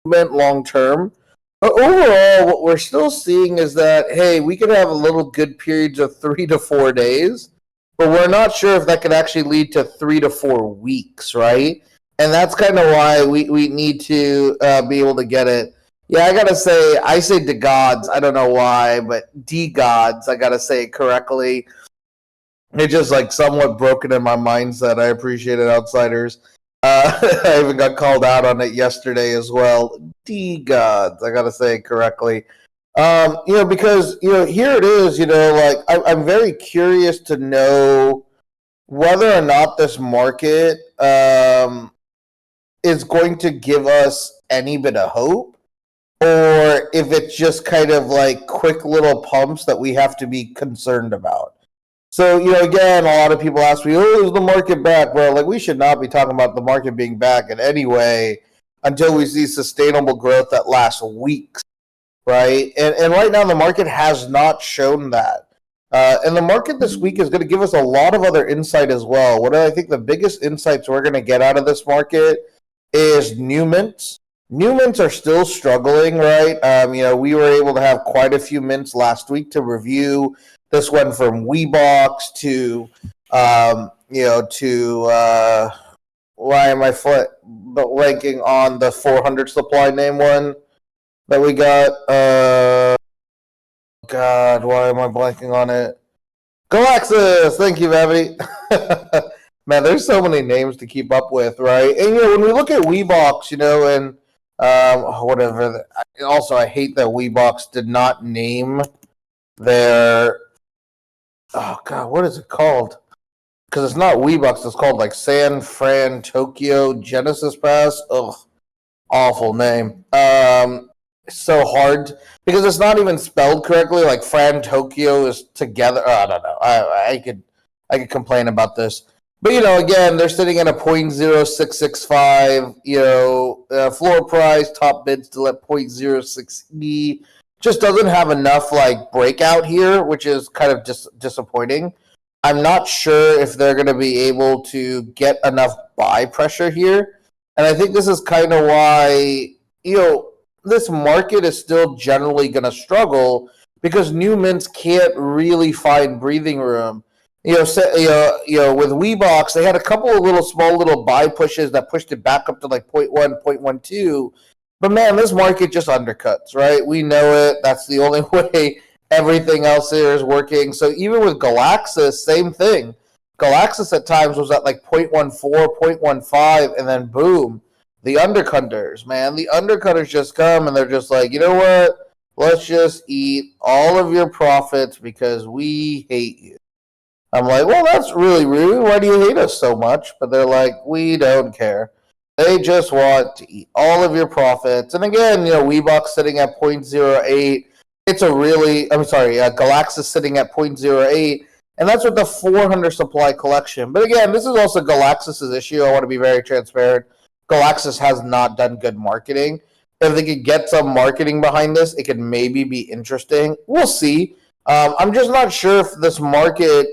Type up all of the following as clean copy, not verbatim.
movement long term. But overall, what we're still seeing is that, hey, we could have a little good periods of 3 to 4 days, but we're not sure if that could actually lead to 3 to 4 weeks, right? And that's kind of why we need to be able to get it. Yeah, I gotta say, I say the gods. I don't know why, but D gods. I gotta say it correctly. It's just like somewhat broken in my mindset. I appreciated outsiders. I even got called out on it yesterday as well. D gods. I gotta say it correctly. Because here it is. Like I'm very curious to know whether or not this market is going to give us any bit of hope, or if it's just kind of like quick little pumps that we have to be concerned about. So, again, a lot of people ask me, oh, is the market back? Well, like, we should not be talking about the market being back in any way until we see sustainable growth that lasts weeks, right? And right now, the market has not shown that. And the market this week is going to give us a lot of other insight as well. What I think the biggest insights we're going to get out of this market is new mints. New mints are still struggling, right? We were able to have quite a few mints last week to review. This went from Weebox to, why am I blanking on the 400 supply name one that we got? God, why am I blanking on it? Galaxus! Thank you, Abby. Man, there's so many names to keep up with, right? And, when we look at Weebox, and whatever. Also, I hate that Weebox did not name their... Oh, God, what is it called? Because it's not Weebox. It's called, like, San Fran Tokyo Genesis Pass. Ugh, awful name. It's so hard because it's not even spelled correctly. Like, Fran Tokyo is together. Oh, I don't know. I could complain about this. But, again, they're sitting at a 0.0665, floor price, top bid still at 0.06B. Just doesn't have enough, like, breakout here, which is kind of disappointing. I'm not sure if they're going to be able to get enough buy pressure here. And I think this is kind of why, this market is still generally going to struggle because new mints can't really find breathing room. With Weebox, they had a couple of small little buy pushes that pushed it back up to like 0.1, 0.12. But man, this market just undercuts, right? We know it. That's the only way everything else here is working. So even with Galaxus, same thing. Galaxus at times was at like 0.14, 0.15, and then boom, the undercutters, man. The undercutters just come and they're just like, you know what? Let's just eat all of your profits because we hate you. I'm like, well, that's really rude. Why do you hate us so much? But they're like, we don't care. They just want to eat all of your profits. And again, Weebox sitting at 0.08. Galaxus sitting at 0.08. And that's with the 400 supply collection. But again, this is also Galaxus' issue. I want to be very transparent. Galaxus has not done good marketing. If they could get some marketing behind this, it could maybe be interesting. We'll see. I'm just not sure if this market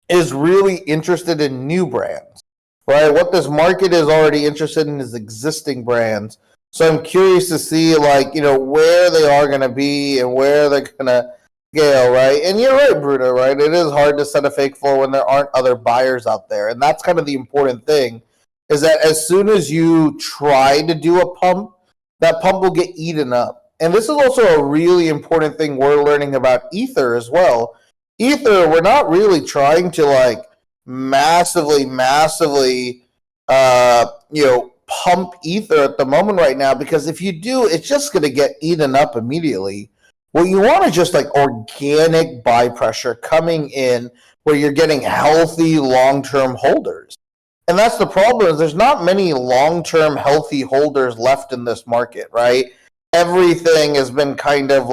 is really interested in new brands, right? What this market is already interested in is existing brands. So I'm curious to see, where they are going to be and where they're going to scale, right? And you're right, Bruno, right? It is hard to set a fake floor when there aren't other buyers out there. And that's kind of the important thing, is that as soon as you try to do a pump, that pump will get eaten up. And this is also a really important thing we're learning about Ether as well. Ether, we're not really trying to massively, pump Ether at the moment right now, because if you do, it's just going to get eaten up immediately. What you want is just organic buy pressure coming in where you're getting healthy long-term holders. And that's the problem, is there's not many long-term healthy holders left in this market, right? Everything has been kind of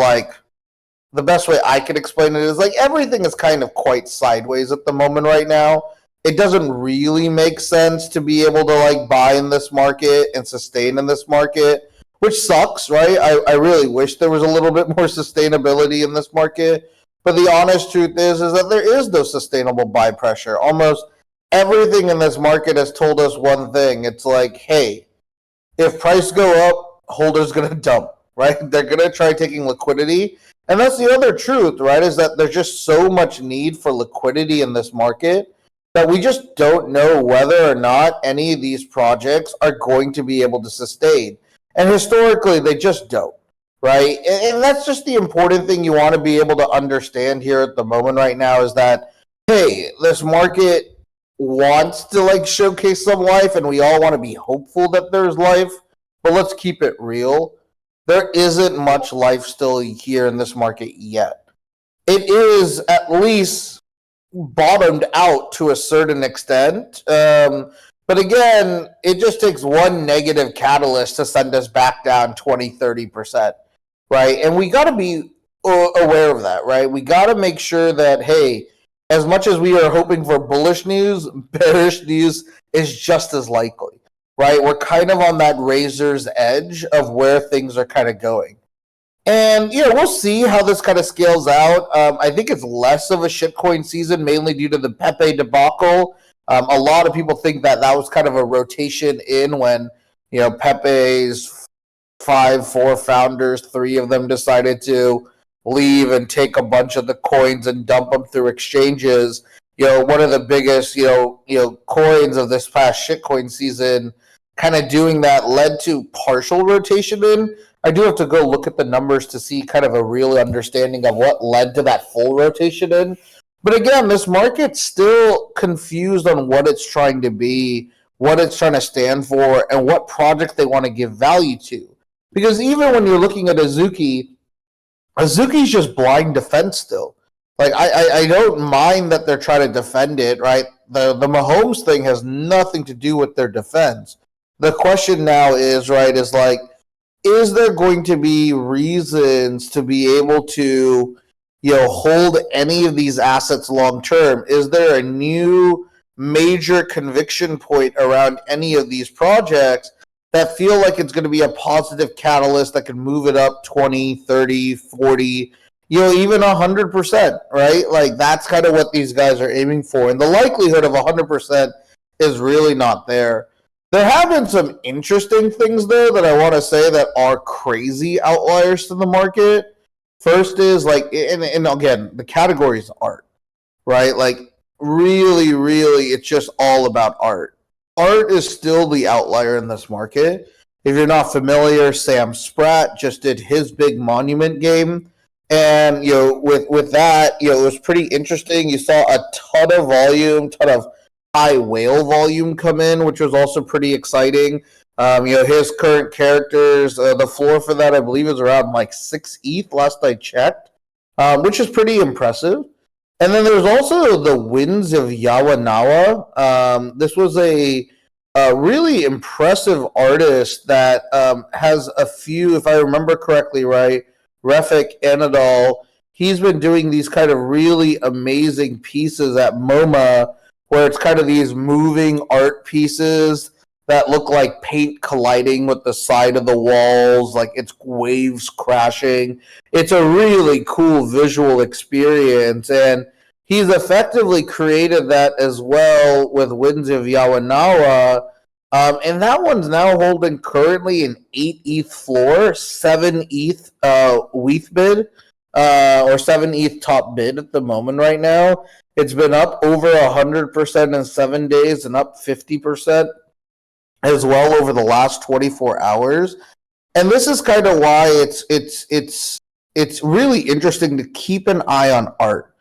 the best way I could explain it is everything is kind of quite sideways at the moment right now. It doesn't really make sense to be able to buy in this market and sustain in this market, which sucks, right? I really wish there was a little bit more sustainability in this market. But the honest truth is that there is no sustainable buy pressure. Almost everything in this market has told us one thing. It's hey, if price go up, holders going to dump, right? They're going to try taking liquidity. And that's the other truth, right? Is that there's just so much need for liquidity in this market that we just don't know whether or not any of these projects are going to be able to sustain. And historically, they just don't, right? And that's just the important thing you want to be able to understand here at the moment right now is that, hey, this market wants to like showcase some life and we all want to be hopeful that there's life, but let's keep it real. There isn't much life still here in this market yet. It is at least bottomed out to a certain extent. But again, it just takes one negative catalyst to send us back down 20-30%, right? And we got to be aware of that, right? We got to make sure that, hey, as much as we are hoping for bullish news, bearish news is just as likely, right? We're kind of on that razor's edge of where things are kind of going. And, we'll see how this kind of scales out. I think it's less of a shitcoin season, mainly due to the Pepe debacle. A lot of people think that was kind of a rotation in when, Pepe's four founders, three of them decided to leave and take a bunch of the coins and dump them through exchanges. One of the biggest, coins of this past shitcoin season kind of doing that led to partial rotation in. I do have to go look at the numbers to see kind of a real understanding of what led to that full rotation in. But again, this market's still confused on what it's trying to be, what it's trying to stand for, and what project they want to give value to. Because even when you're looking at Azuki, Azuki's just blind defense still. Like, I don't mind that they're trying to defend it, right? The Mahomes thing has nothing to do with their defense. The question now is, right, is there going to be reasons to be able to, hold any of these assets long term? Is there a new major conviction point around any of these projects that feel like it's going to be a positive catalyst that can move it up 20, 30, 40, even 100%, right? Like, that's kind of what these guys are aiming for. And the likelihood of 100% is really not there. There have been some interesting things, though, that I want to say that are crazy outliers to the market. First is, and again, the category is art, right? Like, really, really, it's just all about art. Art is still the outlier in this market. If you're not familiar, Sam Spratt just did his big monument game. And, with that, it was pretty interesting. You saw a ton of volume, ton of high whale volume come in, which was also pretty exciting. His current characters, the floor for that, I believe, is around 6 ETH last I checked, which is pretty impressive. And then there's also the Winds of Yawanawa. This was a really impressive artist that has a few, if I remember correctly, right, Refik Anadol. He's been doing these kind of really amazing pieces at MoMA, where it's kind of these moving art pieces that look like paint colliding with the side of the walls, like it's waves crashing. It's a really cool visual experience, and he's effectively created that as well with Winds of Yawanawa, and that one's now holding currently an 8 ETH floor, 7 ETH WETH bid, or 7 ETH top bid at the moment right now. It's been up over 100% in 7 days and up 50% as well over the last 24 hours. And this is kind of why it's really interesting to keep an eye on art.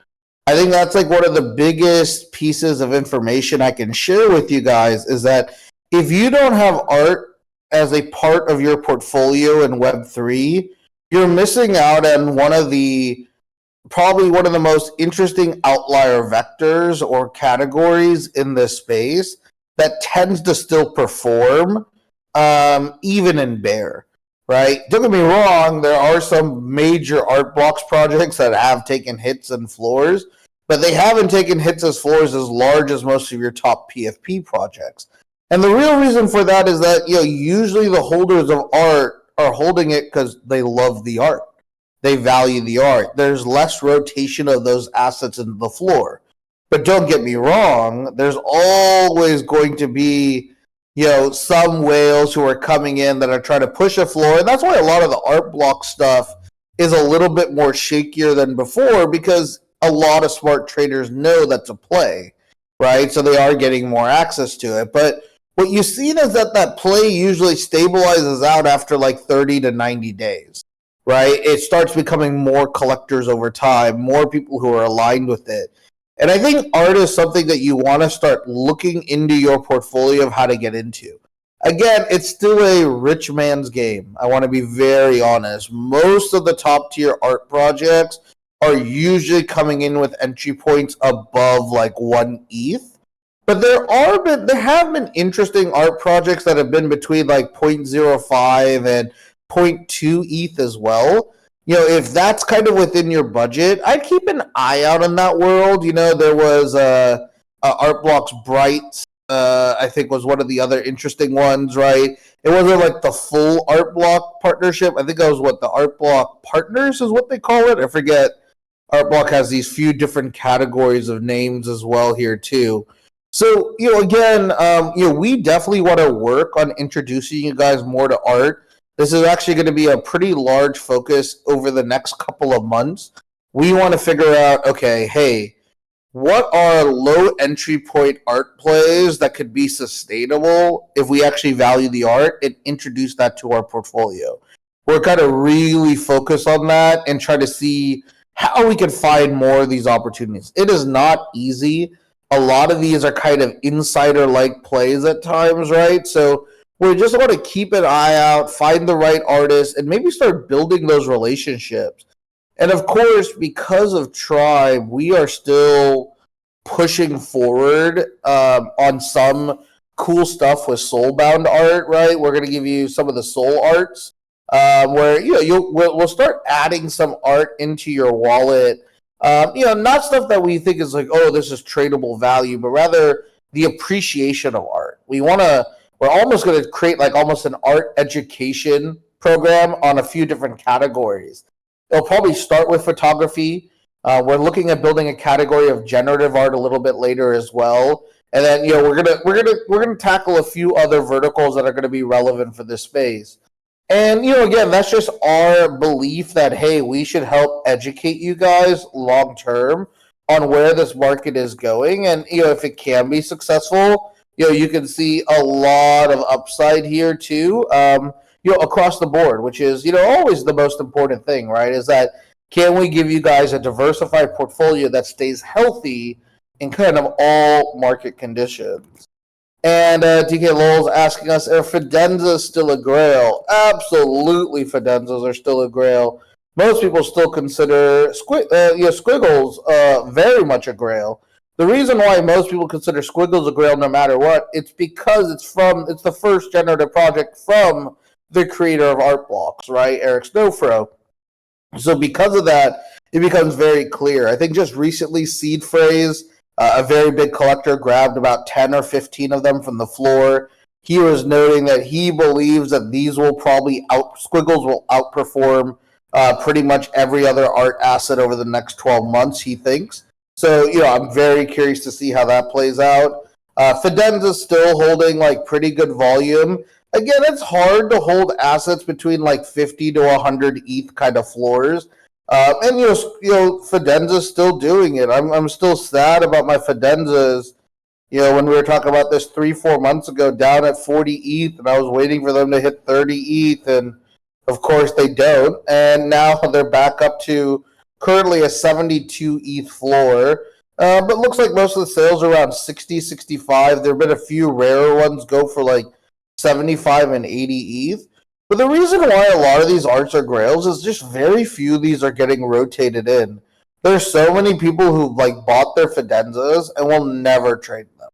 I think that's one of the biggest pieces of information I can share with you guys is that if you don't have art as a part of your portfolio in Web3, you're missing out on probably one of the most interesting outlier vectors or categories in this space that tends to still perform even in bear, right? Don't get me wrong, there are some major art blocks projects that have taken hits and floors, but they haven't taken hits as floors as large as most of your top PFP projects. And the real reason for that is that usually the holders of art are holding it because they love the art. They value the art. There's less rotation of those assets into the floor. But don't get me wrong, there's always going to be some whales who are coming in that are trying to push a floor. And that's why a lot of the art block stuff is a little bit more shakier than before, because a lot of smart traders know that's a play, right? So they are getting more access to it. But what you've seen is that play usually stabilizes out after like 30 to 90 days, right? It starts becoming more collectors over time, more people who are aligned with it. And I think art is something that you want to start looking into your portfolio of how to get into. Again, it's still a rich man's game. I want to be very honest. Most of the top tier art projects are usually coming in with entry points above like 1 ETH. But there have been interesting art projects that have been between like 0.05 and zero point 0.2 ETH as well. If that's kind of within your budget, I'd keep an eye out in that world. There was Art Blocks Bright, I think was one of the other interesting ones, right? It wasn't like the full Art Block partnership. I think that was what the Art Block Partners is what they call it. I forget. Art Block has these few different categories of names as well here too. So, again, we definitely want to work on introducing you guys more to art. This is actually going to be a pretty large focus over the next couple of months. We want to figure out, okay, hey, what are low entry point art plays that could be sustainable if we actually value the art and introduce that to our portfolio? We're kind of really focus on that and try to see how we can find more of these opportunities. It is not easy. A lot of these are kind of insider-like plays at times, right? So we just want to keep an eye out, find the right artists, and maybe start building those relationships. And of course, because of Tribe, we are still pushing forward on some cool stuff with Soulbound art, right? We're going to give you some of the Soul arts where we'll start adding some art into your wallet. Not stuff that we think is like, oh, this is tradable value, but rather the appreciation of art. We're almost going to create like almost an art education program on a few different categories. It'll probably start with photography. We're looking at building a category of generative art a little bit later as well. And then, we're gonna tackle a few other verticals that are gonna be relevant for this space. And again, that's just our belief that hey, we should help educate you guys long term on where this market is going, and if it can be successful, you can see a lot of upside here too. Across the board, which is always the most important thing, right? Is that can we give you guys a diversified portfolio that stays healthy in kind of all market conditions? And DK Lowell's asking us, are Fidenzas still a grail? Absolutely, Fidenzas are still a grail. Most people still consider Squiggles very much a grail. The reason why most people consider Squiggles a grail no matter what, it's because it's the first generative project from the creator of Art Blocks, right? Eric Snowfro. So because of that, it becomes very clear. I think just recently Seed Phrase, a very big collector, grabbed about 10 or 15 of them from the floor. He was noting that he believes that these will probably Squiggles will outperform pretty much every other art asset over the next 12 months, he thinks. So, I'm very curious to see how that plays out. Fidenza's still holding like pretty good volume. Again, it's hard to hold assets between like 50 to 100 ETH kind of floors. And Fidenza's still doing it. I'm still sad about my Fidenzas. When we were talking about this 3-4 months ago, down at 40 ETH, and I was waiting for them to hit 30 ETH, and of course they don't. And now they're back up to currently a 72 ETH floor. But looks like most of the sales are around 60, 65. There have been a few rarer ones go for like 75 and 80 ETH. But the reason why a lot of these arts are grails is just very few of these are getting rotated in. There's so many people who like bought their Fidenzas and will never trade them.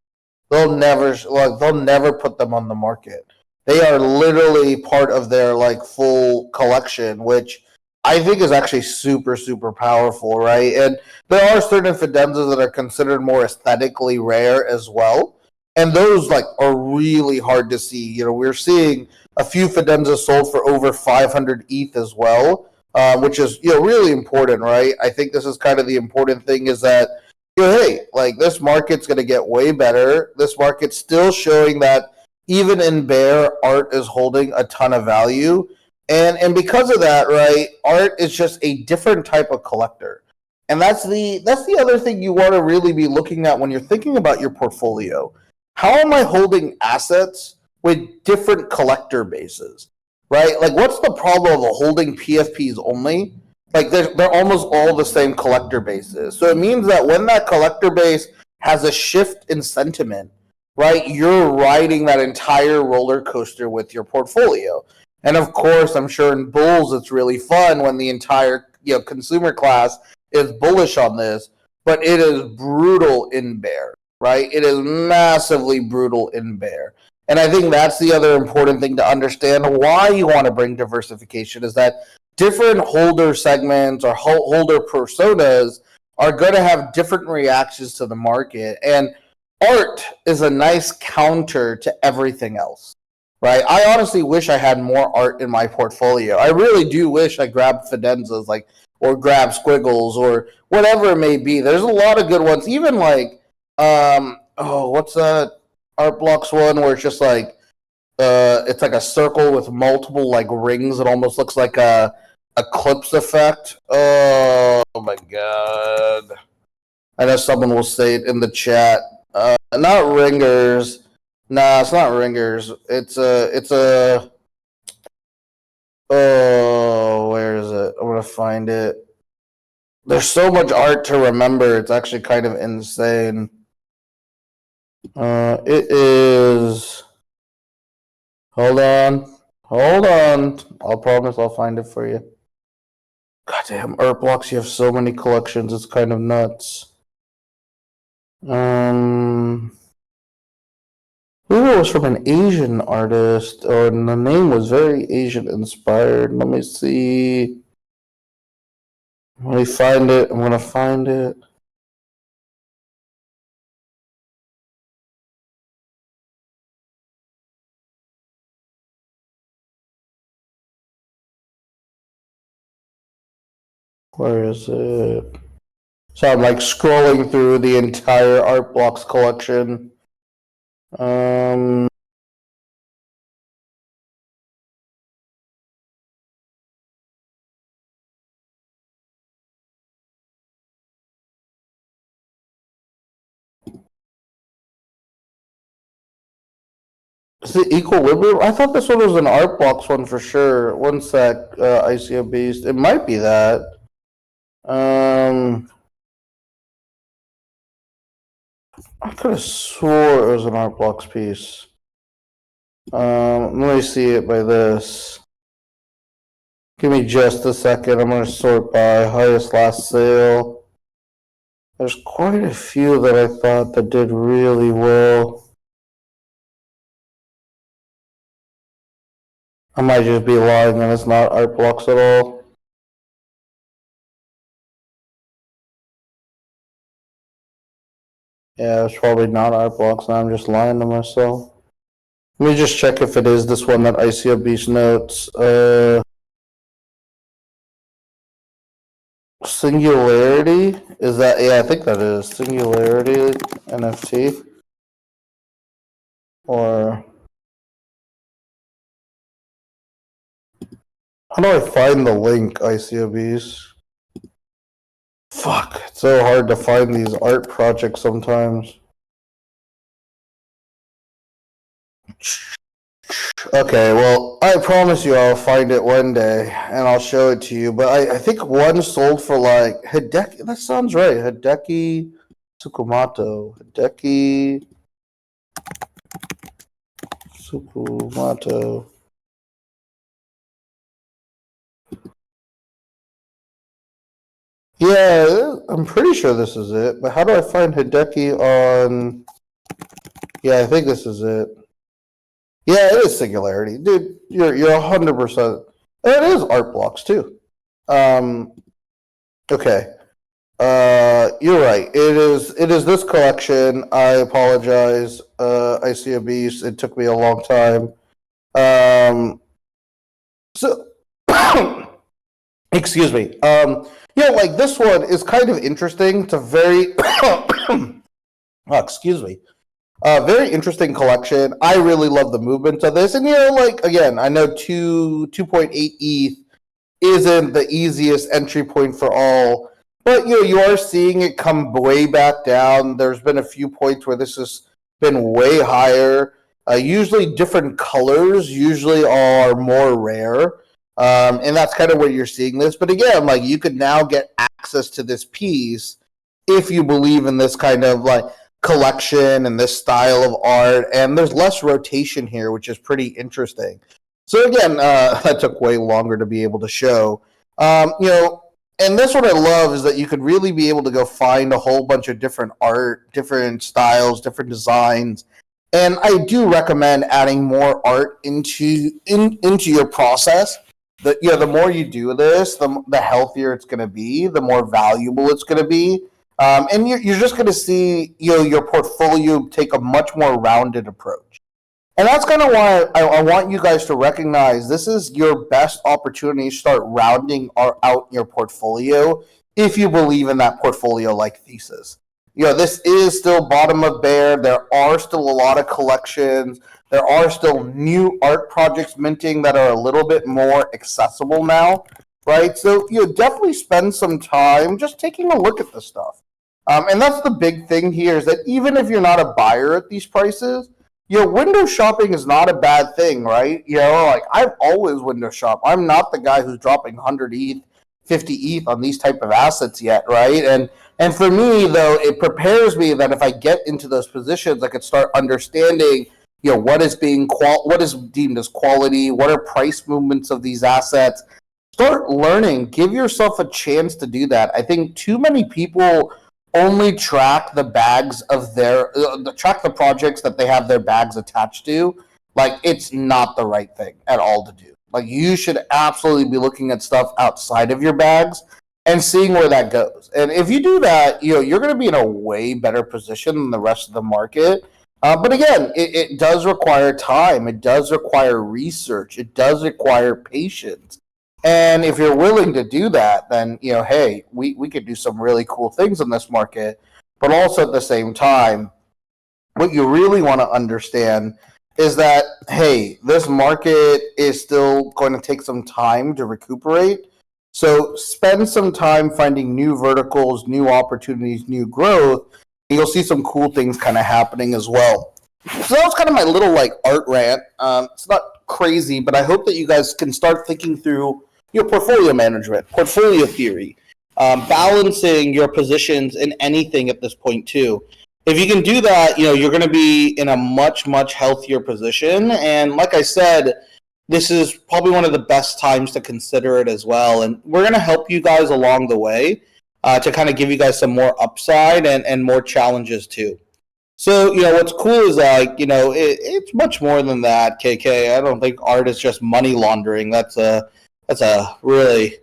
They'll never put them on the market. They are literally part of their like full collection, which I think is actually super, super powerful, right? And there are certain Fidenzas that are considered more aesthetically rare as well. And those like are really hard to see. We're seeing a few Fidenzas sold for over 500 ETH as well, which is really important, right? I think this is kind of the important thing is that hey, like this market's going to get way better. This market's still showing that even in bear, art is holding a ton of value. And because of that, right, art is just a different type of collector. And that's the other thing you want to really be looking at when you're thinking about your portfolio. How am I holding assets with different collector bases? Right? Like what's the problem of holding PFPs only? Like they're almost all the same collector bases. So it means that when that collector base has a shift in sentiment, right, you're riding that entire roller coaster with your portfolio. And of course, I'm sure in bulls it's really fun when the entire consumer class is bullish on this, but it is brutal in bear, right? It is massively brutal in bear. And I think that's the other important thing to understand why you want to bring diversification is that different holder segments or holder personas are going to have different reactions to the market. And art is a nice counter to everything else, right? I honestly wish I had more art in my portfolio. I really do wish I grabbed Fidenzas, like, or grab Squiggles or whatever it may be. There's a lot of good ones. Even like, what's that Art Blocks one where it's just like, it's like a circle with multiple like rings. It almost looks like a eclipse effect. Oh my god! I know someone will say it in the chat. Not ringers. Nah, it's not ringers. It's a. Oh, where is it? I'm gonna find it. There's so much art to remember. It's actually kind of insane. It is. Hold on. I'll promise I'll find it for you. Goddamn, Art Blocks, you have so many collections. It's kind of nuts. It was from an Asian artist, or the name was very Asian inspired. Let me see. Let me find it. I'm gonna find it. Where is it? So I'm like scrolling through the entire Art Blocks collection. Is it Equilibrium? I thought this one was an Art Blocks one for sure. One sec, ICO Beast. It might be that. I could have swore it was an Art Blocks piece. Let me see it by this. Give me just a second. I'm going to sort by highest last sale. There's quite a few that I thought that did really well. I might just be lying and it's not Art Blocks at all. Yeah, it's probably not Art Blocks, and I'm just lying to myself. Let me just check if it is this one that ICO Beast notes. Singularity? Is that? Yeah, I think that is. Singularity NFT. Or. How do I find the link, ICO Beast? Fuck, it's so hard to find these art projects sometimes. Okay, well, I promise you I'll find it one day and I'll show it to you. But I think one sold for like Hideki. That sounds right. Hideki Tsukumoto. Hideki Tsukumoto. Yeah, I'm pretty sure this is it. But how do I find Hideki on? Yeah, I think this is it. Yeah, it is Singularity, dude. You're 100%. It is Art Blocks too. Okay. You're right. It is this collection. I apologize. I see a beast. It took me a long time. So excuse me. Like this one is kind of interesting. It's a very excuse me. Very interesting collection. I really love the movement of this, and like again, I know 2.8 ETH isn't the easiest entry point for all, but you are seeing it come way back down. There's been a few points where this has been way higher. Usually, different colors usually are more rare, and that's kind of where you're seeing this. But again, like you could now get access to this piece if you believe in this kind of like collection and this style of art, and there's less rotation here, which is pretty interesting. So again, that took way longer to be able to show. And that's what I love is that you could really be able to go find a whole bunch of different art, different styles, different designs. And I do recommend adding more art into your process. The more you do this, the healthier it's going to be, the more valuable it's going to be, and you're just going to see your portfolio take a much more rounded approach. And that's kind of why I want you guys to recognize this is your best opportunity to start rounding out your portfolio if you believe in that portfolio like thesis. This is still bottom of bear. There are still a lot of collections. There are still new art projects minting that are a little bit more accessible now, right? So definitely spend some time just taking a look at this stuff. And that's the big thing here is that even if you're not a buyer at these prices, window shopping is not a bad thing, right? Like I've always window shop. I'm not the guy who's dropping 100 ETH, 50 ETH on these type of assets yet, right? And for me, though, it prepares me that if I get into those positions, I could start understanding, what is what is deemed as quality, what are price movements of these assets. Start learning. Give yourself a chance to do that. I think too many people only track the bags of track the projects that they have their bags attached to. Like it's not the right thing at all to do. Like you should absolutely be looking at stuff outside of your bags and seeing where that goes. And if you do that, you're going to be in a way better position than the rest of the market. But again, it does require time. It does require research. It does require patience. And if you're willing to do that, then, hey, we could do some really cool things in this market. But also at the same time, what you really want to understand is that, hey, this market is still going to take some time to recuperate. So spend some time finding new verticals, new opportunities, new growth. And you'll see some cool things kind of happening as well. So that was kind of my little art rant. It's not crazy, but I hope that you guys can start thinking through your portfolio management, portfolio theory, balancing your positions in anything at this point too. If you can do that, you're going to be in a much, much healthier position. And like I said, this is probably one of the best times to consider it as well. And we're going to help you guys along the way to kind of give you guys some more upside and more challenges too. So, what's cool is it's much more than that, KK. I don't think art is just money laundering. That's a really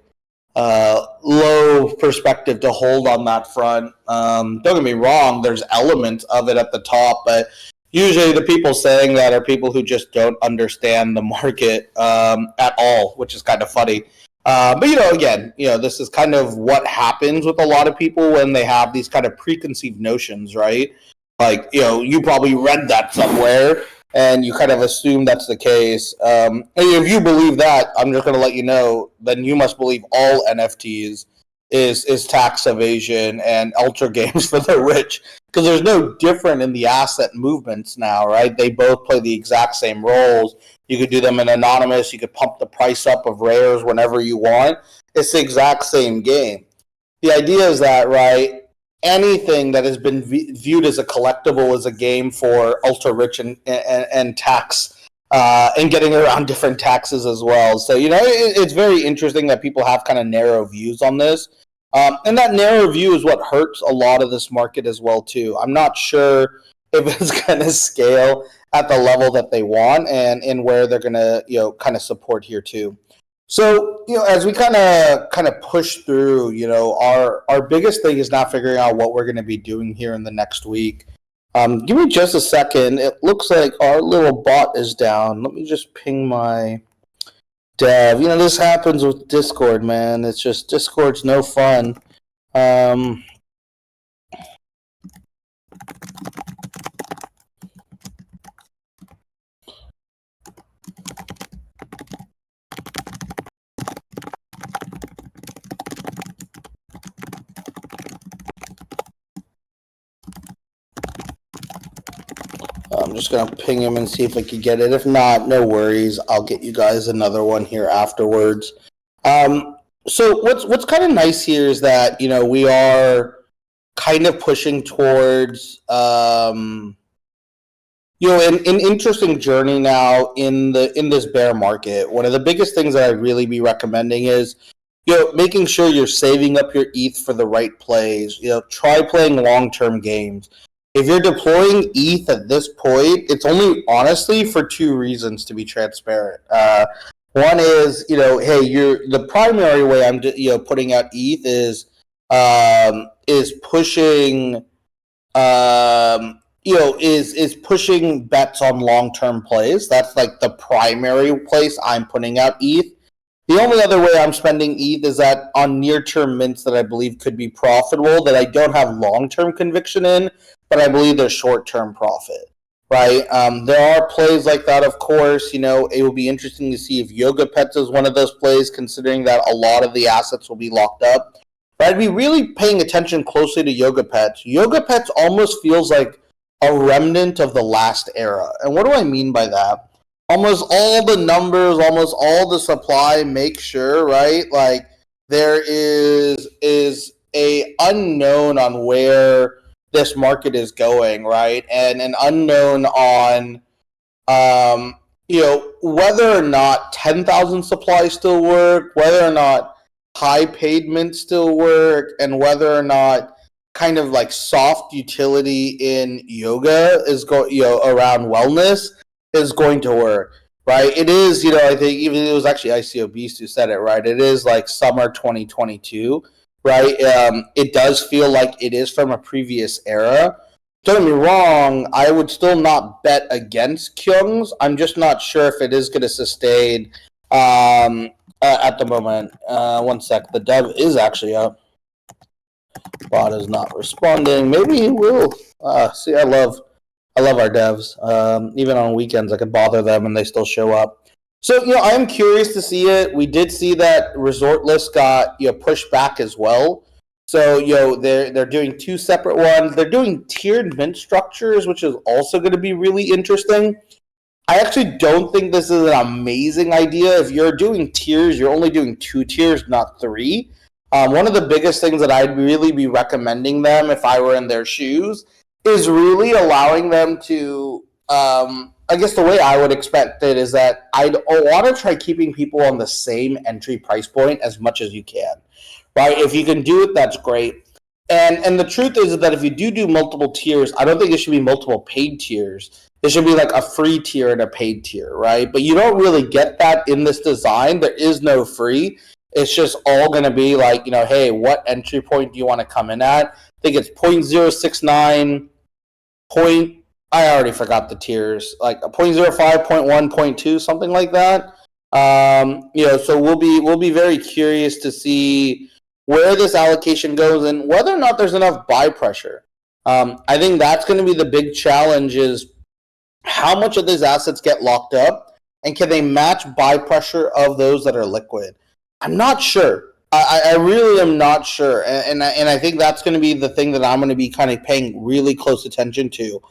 low perspective to hold on that front. Don't get me wrong, there's elements of it at the top, but usually the people saying that are people who just don't understand the market at all, which is kind of funny. But, again, this is kind of what happens with a lot of people when they have these kind of preconceived notions, right? Like, you probably read that somewhere and you kind of assume that's the case. If you believe that, I'm just going to let you know, then you must believe all NFTs is tax evasion and ultra games for the rich, because there's no different in the asset movements now, right? They both play the exact same roles. You could do them in anonymous. You could pump the price up of rares whenever you want. It's the exact same game. The idea is that, right, anything that has been viewed as a collectible is a game for ultra rich and tax and getting around different taxes as well. So, it's very interesting that people have kind of narrow views on this. And that narrow view is what hurts a lot of this market as well, too. I'm not sure if it's going to scale at the level that they want and where they're going to, kind of support here, too. So, as we kind of push through, our biggest thing is not figuring out what we're going to be doing here in the next week. Give me just a second. It looks like our little bot is down. Let me just ping my dev. This happens with Discord, man. It's just Discord's no fun. just gonna ping him and see if I can get it. If not, no worries. I'll get you guys another one here afterwards. So what's kind of nice here is that we are kind of pushing towards an interesting journey now in this bear market. One of the biggest things that I'd really be recommending is making sure you're saving up your ETH for the right plays. Try playing long-term games. If you're deploying ETH at this point, it's only honestly for two reasons, to be transparent. One is, hey, the primary way I'm putting out ETH is pushing is pushing bets on long-term plays. That's like the primary place I'm putting out ETH. The only other way I'm spending ETH is that on near-term mints that I believe could be profitable, that I don't have long-term conviction in, but I believe they're short-term profit, right? There are plays like that, of course. It will be interesting to see if Yoga Pets is one of those plays, considering that a lot of the assets will be locked up. But I'd be really paying attention closely to Yoga Pets. Yoga Pets almost feels like a remnant of the last era. And what do I mean by that? Almost all the numbers, almost all the supply make sure, right? Like there is a unknown on where this market is going, right? And an unknown on whether or not 10,000 supplies still work, whether or not high paid mints still work, and whether or not kind of like soft utility in yoga is around wellness is going to work, right? It is, I think even it was actually ICO Beast who said it, right? It is like summer 2022, right? It does feel like it is from a previous era. Don't get me wrong, I would still not bet against Kyung's. I'm just not sure if it is going to sustain at the moment. One sec, the dev is actually up. Bot is not responding. Maybe he will. See, I love our devs. Even on weekends, I could bother them and they still show up. So, I'm curious to see it. We did see that Resort List got pushed back as well. So, they're doing two separate ones. They're doing tiered mint structures, which is also going to be really interesting. I actually don't think this is an amazing idea. If you're doing tiers, you're only doing 2 tiers, not 3. One of the biggest things that I'd really be recommending them if I were in their shoes is really allowing them to, I guess the way I would expect it is that I'd want to try keeping people on the same entry price point as much as you can, right? If you can do it, that's great. And the truth is that if you do multiple tiers, I don't think it should be multiple paid tiers. It should be like a free tier and a paid tier, right? But you don't really get that in this design. There is no free. It's just all going to be like, hey, what entry point do you want to come in at? I think it's 0.069, I already forgot the tiers, like 0.05, 0.1, 0.2, something like that. So we'll be very curious to see where this allocation goes and whether or not there's enough buy pressure. I think that's going to be the big challenge is how much of these assets get locked up and can they match buy pressure of those that are liquid? I'm not sure. I really am not sure, and I think that's going to be the thing that I'm going to be kind of paying really close attention to.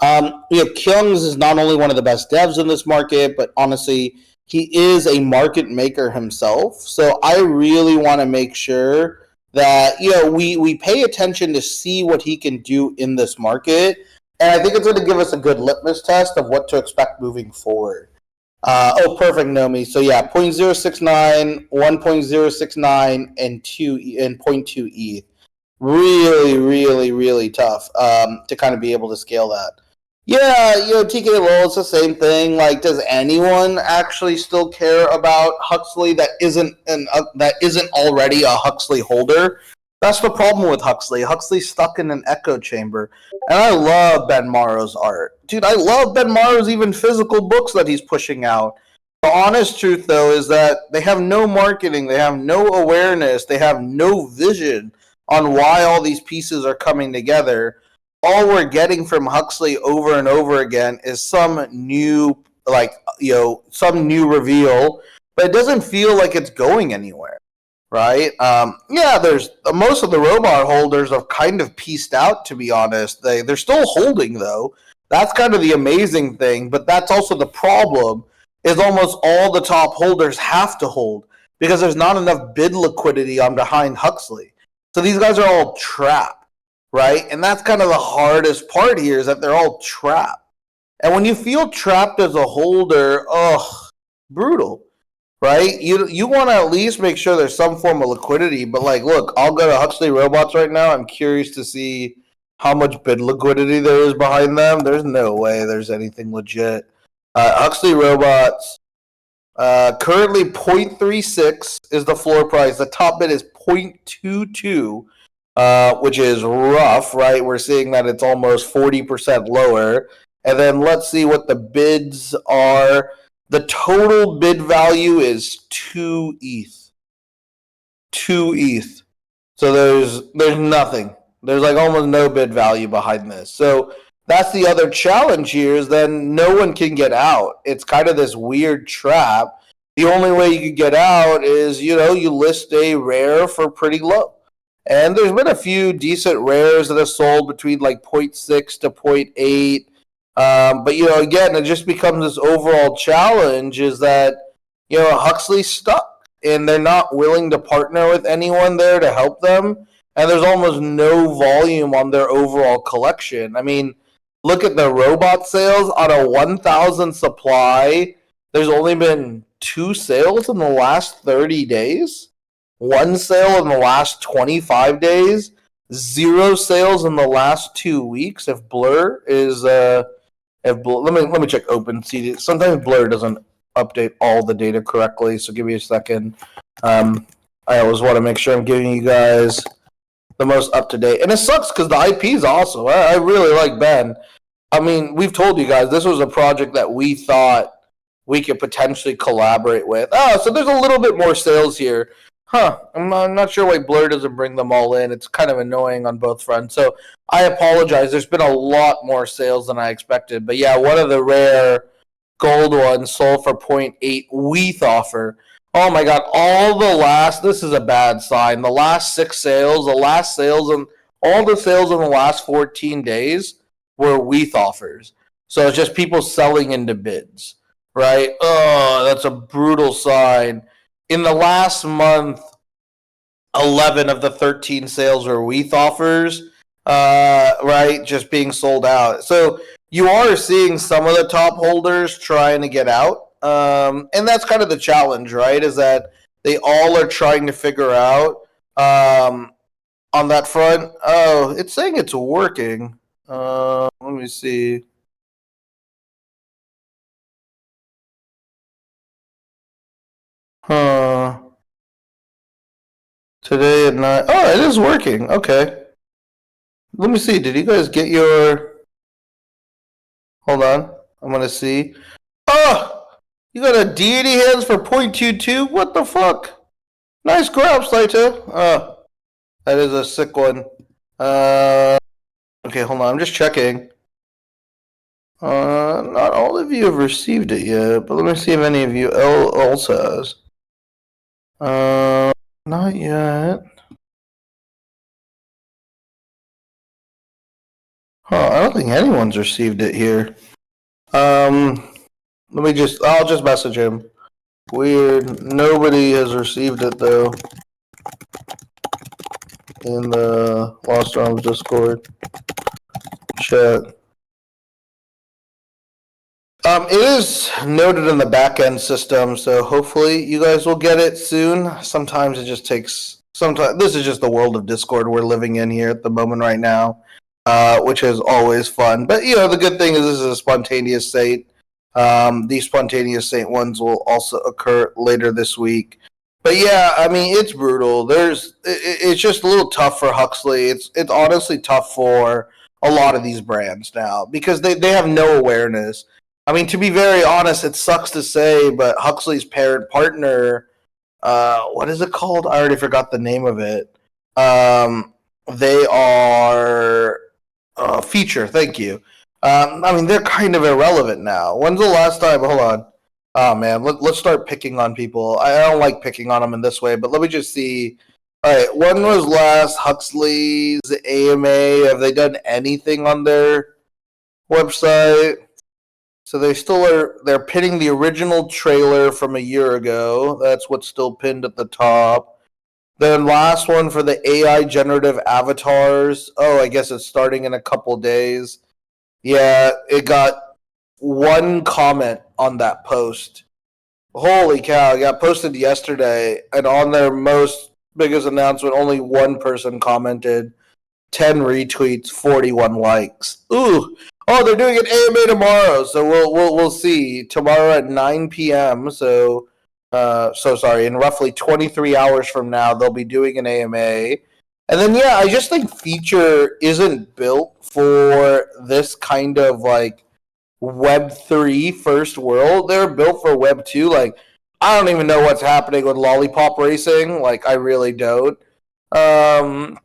Kyung's is not only one of the best devs in this market, but honestly, he is a market maker himself. So I really want to make sure that we pay attention to see what he can do in this market, and I think it's going to give us a good litmus test of what to expect moving forward. Perfect, Nomi. So yeah, 0.069, 1.069, and 0.2 ETH. Really, really, really tough to kind of be able to scale that. Yeah, TK Lowell, it's the same thing. Like, does anyone actually still care about Huxley that isn't already a Huxley holder? That's the problem with Huxley. Huxley's stuck in an echo chamber. And I love Ben Morrow's art. Dude, I love Ben Morrow's even physical books that he's pushing out. The honest truth, though, is that they have no marketing, they have no awareness, they have no vision on why all these pieces are coming together. All we're getting from Huxley over and over again is some new reveal, but it doesn't feel like it's going anywhere. Right? There's most of the robot holders have kind of pieced out, to be honest. They're still holding, though. That's kind of the amazing thing, but that's also the problem is almost all the top holders have to hold because there's not enough bid liquidity on behind Huxley. So these guys are all trapped, right? And that's kind of the hardest part here is that they're all trapped. And when you feel trapped as a holder, brutal, right? You want to at least make sure there's some form of liquidity. But like, look, I'll go to Huxley Robots right now. I'm curious to see how much bid liquidity there is behind them. There's no way there's anything legit. Huxley Robots, currently 0.36 is the floor price. The top bid is 0.22, which is rough, right? We're seeing that it's almost 40% lower. And then let's see what the bids are. The total bid value is 2 ETH. 2 ETH. So there's nothing. There's like almost no bid value behind this. So that's the other challenge here is then no one can get out. It's kind of this weird trap. The only way you could get out is, you list a rare for pretty low. And there's been a few decent rares that have sold between like 0.6 to 0.8. But, again, it just becomes this overall challenge is that, Huxley's stuck and they're not willing to partner with anyone there to help them. And there's almost no volume on their overall collection. I mean, look at the robot sales on a 1,000 supply. There's only been 2 sales in the last 30 days. 1 sale in the last 25 days. 0 sales in the last 2 weeks. If Blur is... let me check OpenSea. Sometimes Blur doesn't update all the data correctly, so give me a second. I always want to make sure I'm giving you guys the most up to date, and it sucks because the IP is awesome. I really like Ben. I mean, we've told you guys this was a project that we thought we could potentially collaborate with. So there's a little bit more sales here. I'm not sure why Blur doesn't bring them all in. It's kind of annoying on both fronts. So I apologize. There's been a lot more sales than I expected. But yeah, one of the rare gold ones sold for 0.8 WETH offer. Oh my God, this is a bad sign. The last 6 sales, all the sales in the last 14 days were WETH offers. So it's just people selling into bids, right? Oh, that's a brutal sign. In the last month, 11 of the 13 sales were WETH offers, right? Just being sold out. So you are seeing some of the top holders trying to get out. And that's kind of the challenge, right? Is that they all are trying to figure out on that front. Oh, it's saying it's working. Let me see. Today at 9. Oh, it is working. Okay. Let me see. Did you guys get your... Hold on. I'm going to see. Oh! You got a deity hands for 0.22? What the fuck? Nice grab, Slater. Oh. That is a sick one. Okay, hold on. I'm just checking. Not all of you have received it yet, but let me see if any of you else has. Not yet. I don't think anyone's received it here. I'll just message him. Weird. Nobody has received it though. In the Lost Realms Discord chat. It is noted in the back-end system, so hopefully you guys will get it soon. Sometimes it just takes... This is just the world of Discord we're living in here at the moment right now, which is always fun. But, the good thing is this is a spontaneous saint. These spontaneous saint ones will also occur later this week. But, yeah, I mean, it's brutal. It's just a little tough for Huxley. It's honestly tough for a lot of these brands now because they have no awareness. I mean, to be very honest, it sucks to say, but Huxley's parent partner, what is it called? I already forgot the name of it. They are Feature. Thank you. I mean, they're kind of irrelevant now. When's the last time? Hold on. Oh, man. Let's start picking on people. I don't like picking on them in this way, but let me just see. All right. When was last Huxley's AMA? Have they done anything on their website. So they're pinning the original trailer from a year ago. That's what's still pinned at the top. Then last one for the AI generative avatars. Oh, I guess it's starting in a couple days. Yeah, it got one comment on that post. Holy cow, it got posted yesterday, and on their most biggest announcement, only one person commented. 10 retweets, 41 likes. Ooh. Oh, they're doing an AMA tomorrow, so we'll see. Tomorrow at 9 p.m. So sorry, in roughly 23 hours from now, they'll be doing an AMA. And then yeah, I just think Feature isn't built for this kind of like Web3 first world. They're built for Web2. Like, I don't even know what's happening with lollipop racing. Like, I really don't. And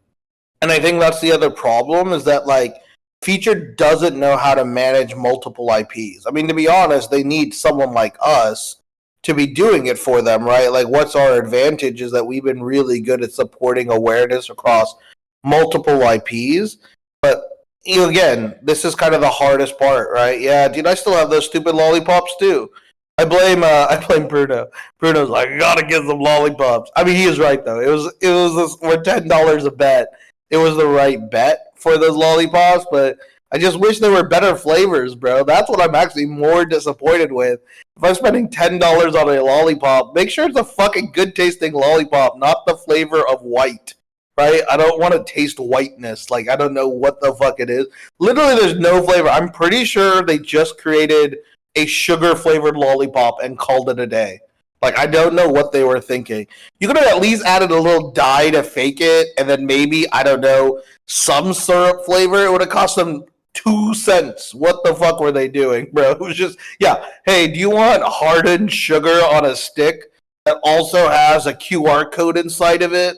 I think that's the other problem is that like Feature doesn't know how to manage multiple IPs. I mean, to be honest, they need someone like us to be doing it for them, right? Like, what's our advantage is that we've been really good at supporting awareness across multiple IPs. But again, this is kind of the hardest part, right? Yeah, dude, I still have those stupid lollipops too. I blame Bruno. Bruno's like, I gotta get some lollipops. I mean, he is right though. It was this for $10 a bet. It was the right bet for those lollipops, but I just wish there were better flavors, bro. That's what I'm actually more disappointed with. If I'm spending $10 on a lollipop, make sure it's a fucking good tasting lollipop, not the flavor of white. Right? I don't want to taste whiteness. Like, I don't know what the fuck it is. Literally, there's no flavor. I'm pretty sure they just created a sugar flavored lollipop and called it a day. Like, I don't know what they were thinking. You could have at least added a little dye to fake it, and then maybe, I don't know, some syrup flavor. It would have cost them 2 cents. What the fuck were they doing, bro? It was just, yeah, hey, do you want hardened sugar on a stick that also has a QR code inside of it?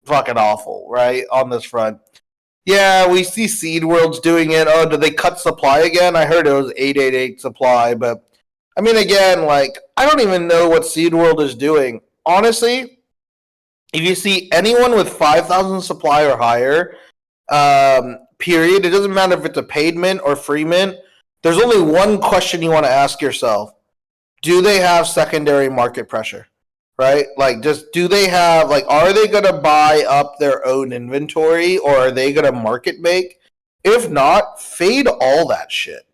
Fucking awful, right? On this front. Yeah, we see Seed Worlds doing it. Oh, did they cut supply again? I heard it was 888 supply, but I mean, again, like, I don't even know what Seed World is doing. Honestly, if you see anyone with 5,000 supply or higher, period, it doesn't matter if it's a paid mint or free mint, there's only one question you want to ask yourself. Do they have secondary market pressure? Right? Like, just do they have, like, are they going to buy up their own inventory or are they going to market make? If not, fade all that shit.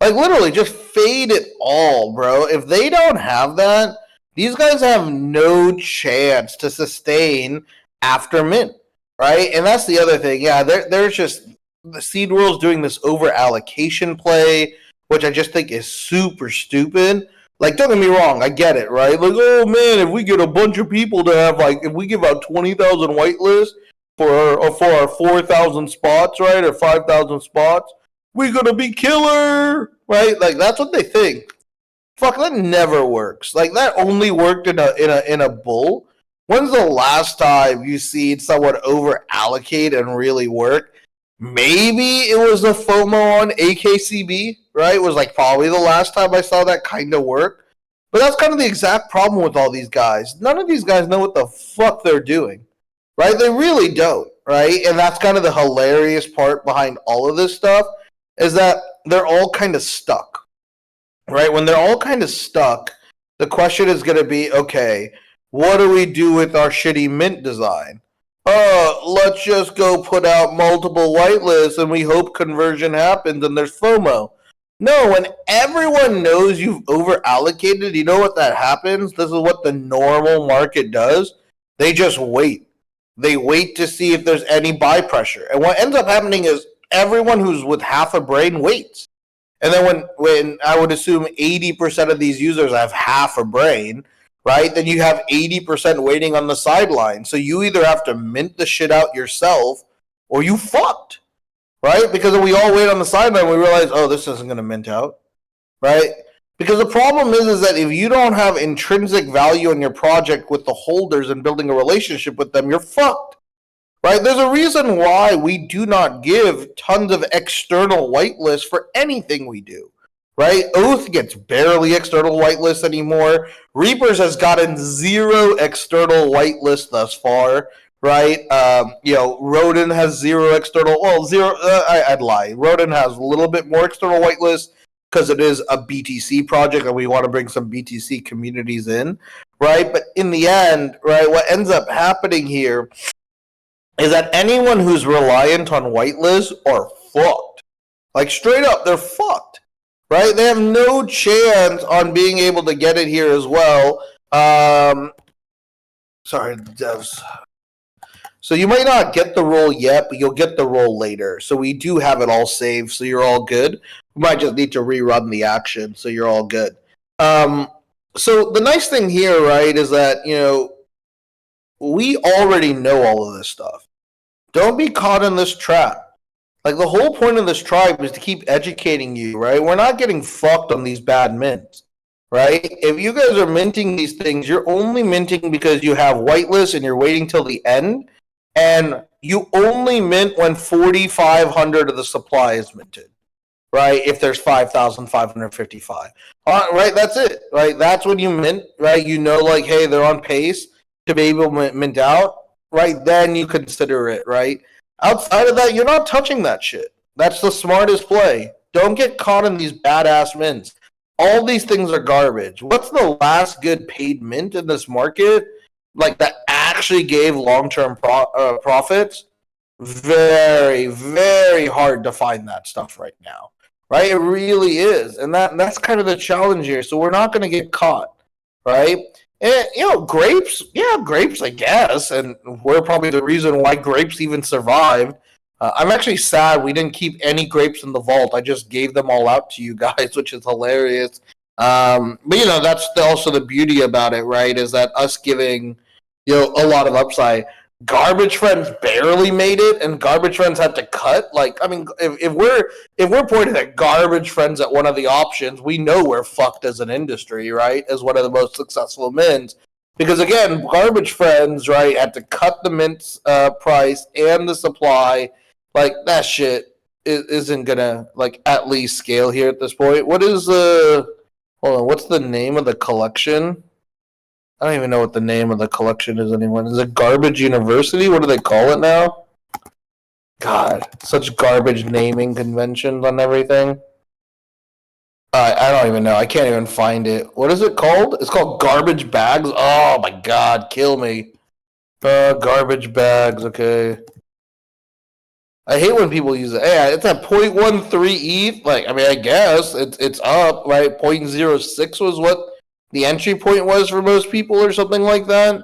Like, literally, just fade it all, bro. If they don't have that, these guys have no chance to sustain after mint, right? And that's the other thing. Yeah, there's just the Seed World's doing this over allocation play, which I just think is super stupid. Like, don't get me wrong, I get it, right? Like, oh man, if we get a bunch of people to have, like, if we give out 20,000 whitelists for our 4,000 spots, right, or 5,000 spots, we're gonna be killer, right? Like, that's what they think. Fuck, that never works. Like, that only worked in a bull. When's the last time you seen someone over allocate and really work? Maybe it was the FOMO on AKCB, right? It was like probably the last time I saw that kind of work. But that's kind of the exact problem with all these guys. None of these guys know what the fuck they're doing, right? They really don't, right? And that's kind of the hilarious part behind all of this stuff is that they're all kind of stuck, right? When they're all kind of stuck, the question is going to be, okay, what do we do with our shitty mint design? Let's just go put out multiple whitelists and we hope conversion happens and there's FOMO. No, when everyone knows you've over allocated, you know what that happens? This is what the normal market does. They just wait. They wait to see if there's any buy pressure. And what ends up happening is everyone who's with half a brain waits. And then when I would assume 80% of these users have half a brain, right, then you have 80% waiting on the sideline. So you either have to mint the shit out yourself or you fucked, right? Because when we all wait on the sideline, we realize, oh, this isn't going to mint out, right? Because the problem is that if you don't have intrinsic value in your project with the holders and building a relationship with them, you're fucked, right? There's a reason why we do not give tons of external whitelists for anything we do. Right? Oath gets barely external whitelist anymore. Reapers has gotten 0 external whitelist thus far. right? Rodin has zero external. Well, zero. I'd lie. Rodin has a little bit more external whitelist because it is a BTC project, and we want to bring some BTC communities in, right? But in the end, right, what ends up happening here is that anyone who's reliant on whitelist are fucked. Like straight up, they're fucked, right? They have no chance on being able to get it here as well. Sorry, devs. So you might not get the roll yet, but you'll get the roll later. So we do have it all saved, so you're all good. We might just need to rerun the action, so you're all good. So the nice thing here, right, is that, we already know all of this stuff. Don't be caught in this trap. Like, the whole point of this tribe is to keep educating you, right? We're not getting fucked on these bad mints, right? If you guys are minting these things, you're only minting because you have whitelist and you're waiting till the end, and you only mint when 4,500 of the supply is minted, right? If there's 5,555. Right, that's it, right? That's when you mint, right? Like, hey, they're on pace to be able to mint out, right? Then you consider it, right? Outside of that, you're not touching that shit. That's the smartest play. Don't get caught in these badass mints. All these things are garbage. What's the last good paid mint in this market? Like, that actually gave long-term profits? Very, very hard to find that stuff right now. Right? It really is. And that's kind of the challenge here. So we're not going to get caught. Right? And, grapes, I guess, and we're probably the reason why grapes even survived. I'm actually sad we didn't keep any grapes in the vault. I just gave them all out to you guys, which is hilarious. But, that's also the beauty about it, right, is that us giving, a lot of upside. Garbage Friends barely made it, and Garbage Friends had to cut. Like, I mean, if we're pointing at Garbage Friends at one of the options, we know we're fucked as an industry, right? As one of the most successful mints, because again, Garbage Friends, right, had to cut the mint price and the supply. Like, that shit isn't gonna at least scale here at this point. What is hold on? What's the name of the collection? I don't even know what the name of the collection is anymore. Is it Garbage University? What do they call it now? God, such garbage naming conventions on everything. I don't even know. I can't even find it. What is it called? It's called Garbage Bags. Oh my God, kill me. Garbage Bags. Okay. I hate when people use it. Hey, it's at 0.13 ETH. Like, I mean, I guess it's up, right? 0.06 was what the entry point was for most people or something like that.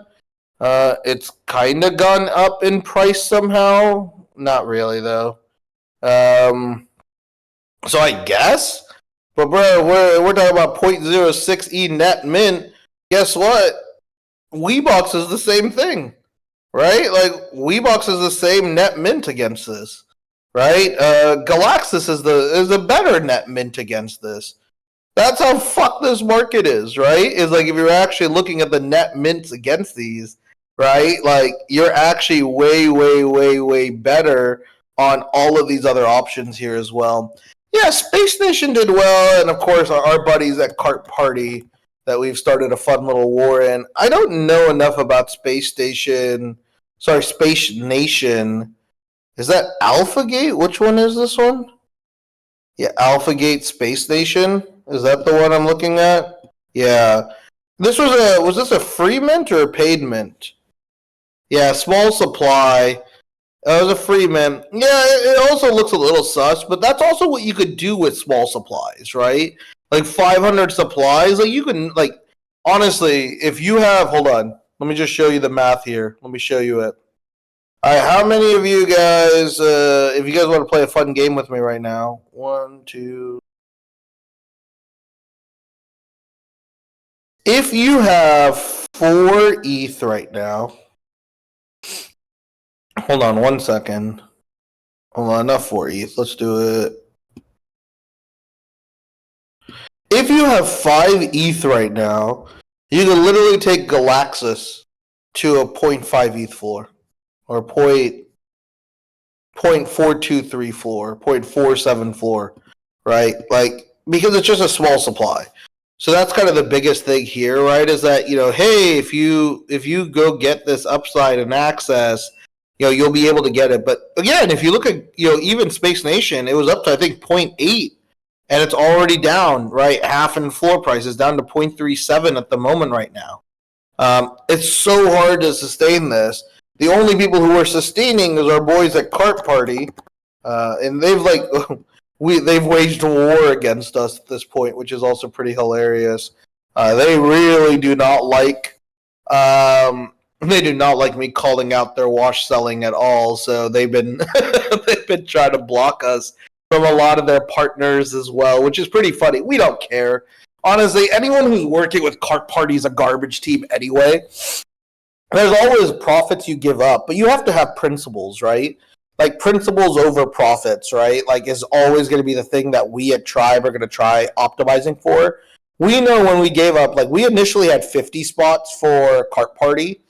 It's kind of gone up in price somehow. Not really, though. So I guess. But, bro, we're talking about 0.06 E net mint. Guess what? Weebox is the same thing, right? Like, Weebox is the same net mint against this, right? Galaxis is a better net mint against this. That's how fucked this market is, right? Is like if you're actually looking at the net mints against these, right? Like you're actually way, way, way, way better on all of these other options here as well. Yeah, Space Nation did well, and of course our buddies at Cart Party that we've started a fun little war in. I don't know enough about Space Nation. Space Nation. Is that AlphaGate? Which one is this one? Yeah, AlphaGate Space Nation. Is that the one I'm looking at? Yeah. Was this a free mint or a paid mint? Yeah, small supply. It was a free mint. Yeah, it also looks a little sus, but that's also what you could do with small supplies, right? Like 500 supplies, like you can, honestly, if you have, hold on, let me just show you the math here. Let me show you it. All right, how many of you guys, if you guys want to play a fun game with me right now? 1, 2. If you have 4 ETH right now, hold on 1 second. Hold on, not 4 ETH. Let's do it. If you have 5 ETH right now, you can literally take Galaxis to a 0.5 ETH floor. Or 0.423 floor, 0.47 floor, right? Like, because it's just a small supply. So that's kind of the biggest thing here, right? Is that, hey, if you go get this upside and access, you'll be able to get it. But again, if you look at even Space Nation, it was up to I think 0.8, and it's already down, right? Half in floor prices down to 0.37 at the moment right now. It's so hard to sustain this. The only people who are sustaining is our boys at Cart Party, and they've they've waged a war against us at this point, which is also pretty hilarious. They really do not like me calling out their wash selling at all. So they've been they've been trying to block us from a lot of their partners as well, which is pretty funny. We don't care. Honestly, anyone who's working with Cart Party is a garbage team anyway. There's always profits you give up, but you have to have principles, right? Like principles over profits, right? Like is always going to be the thing that we at Tribe are going to try optimizing for. We know when we gave up, like we initially had 50 spots for Cart Party,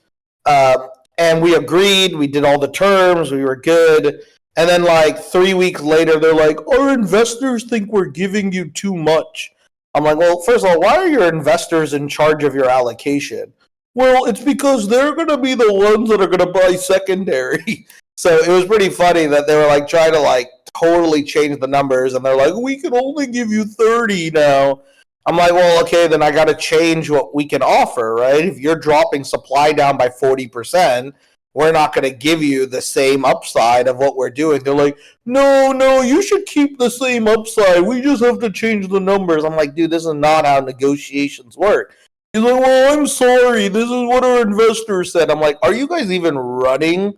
and we agreed, we did all the terms, we were good. And then like 3 weeks later, they're like, our investors think we're giving you too much. I'm like, well, first of all, why are your investors in charge of your allocation? Well, it's because they're going to be the ones that are going to buy secondary. So it was pretty funny that they were like trying to like totally change the numbers, and they're like, we can only give you 30 now. I'm like, well, okay, then I got to change what we can offer, right? If you're dropping supply down by 40%, we're not going to give you the same upside of what we're doing. They're like, no, you should keep the same upside. We just have to change the numbers. I'm like, dude, this is not how negotiations work. He's like, well, I'm sorry. This is what our investors said. I'm like, are you guys even running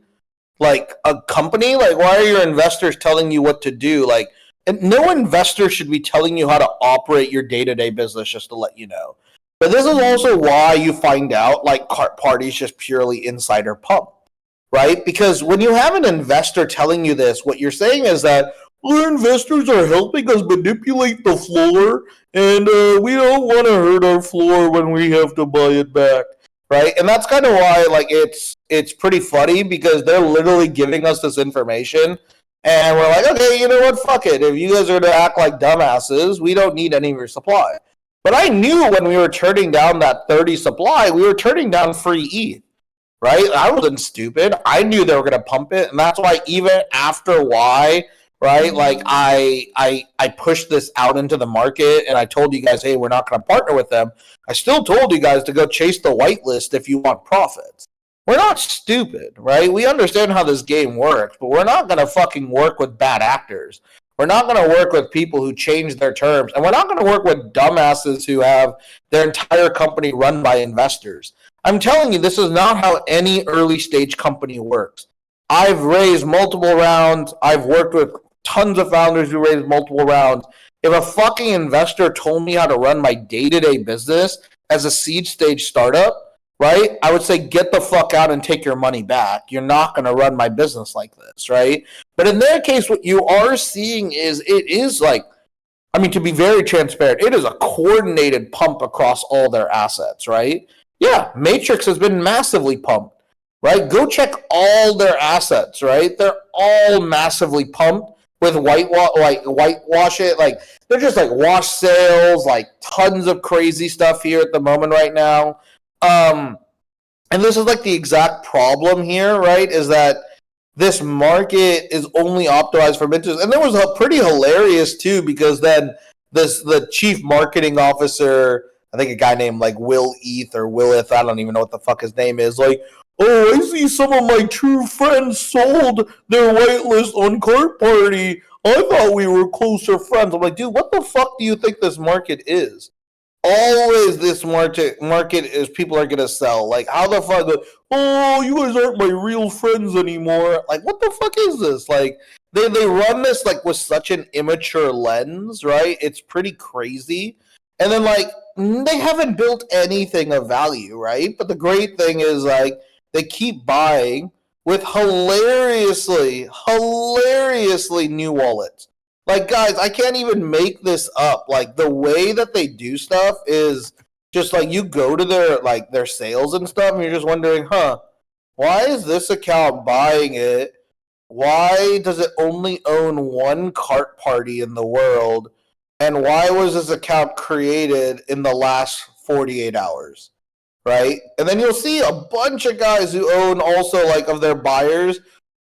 like a company? Like, why are your investors telling you what to do? Like, and no investor should be telling you how to operate your day-to-day business, just to let you know. But this is also why you find out like Cart Party is just purely insider pump, right? Because when you have an investor telling you this, what you're saying is that our investors are helping us manipulate the floor, and we don't want to hurt our floor when we have to buy it back, right? And that's kind of why like it's pretty funny, because they're literally giving us this information, and we're like, okay, you know what, fuck it. If you guys are to act like dumbasses, we don't need any of your supply. But I knew when we were turning down that 30 supply, we were turning down free ETH. Right? I wasn't stupid. I knew they were going to pump it, and that's why even after Y, right? Like I pushed this out into the market, and I told you guys, hey, we're not going to partner with them. I still told you guys to go chase the whitelist if you want profits. We're not stupid, right? We understand how this game works, but we're not going to fucking work with bad actors. We're not going to work with people who change their terms, and we're not going to work with dumbasses who have their entire company run by investors. I'm telling you, this is not how any early stage company works. I've raised multiple rounds. I've worked with tons of founders who raised multiple rounds. If a fucking investor told me how to run my day-to-day business as a seed stage startup, right, I would say, get the fuck out and take your money back. You're not going to run my business like this, right? But in their case, what you are seeing is it is like, I mean, to be very transparent, it is a coordinated pump across all their assets, right? Yeah, Matrix has been massively pumped, right? Go check all their assets, right? They're all massively pumped with whitewash it. Like, they're just like wash sales, like tons of crazy stuff here at the moment right now. And this is like the exact problem here, right? Is that this market is only optimized for mints. And there was a pretty hilarious too, because then the chief marketing officer, I think a guy named like Will ETH or Willith, I don't even know what the fuck his name is, like, oh, I see some of my true friends sold their whitelist on Cart Party. I thought we were closer friends. I'm like, dude, what the fuck do you think this market is? Always this market is people are gonna sell. Like, how the fuck? Oh, you guys aren't my real friends anymore. Like, what the fuck is this? Like, they run this like with such an immature lens, right? It's pretty crazy. And then like they haven't built anything of value, right? But the great thing is like they keep buying with hilariously new wallets. Like, guys, I can't even make this up. Like, the way that they do stuff is just like you go to their sales and stuff, and you're just wondering, why is this account buying it? Why does it only own one Cart Party in the world? and why was this account created in the last 48 hours, right? And then you'll see a bunch of guys who own also, like, of their buyers,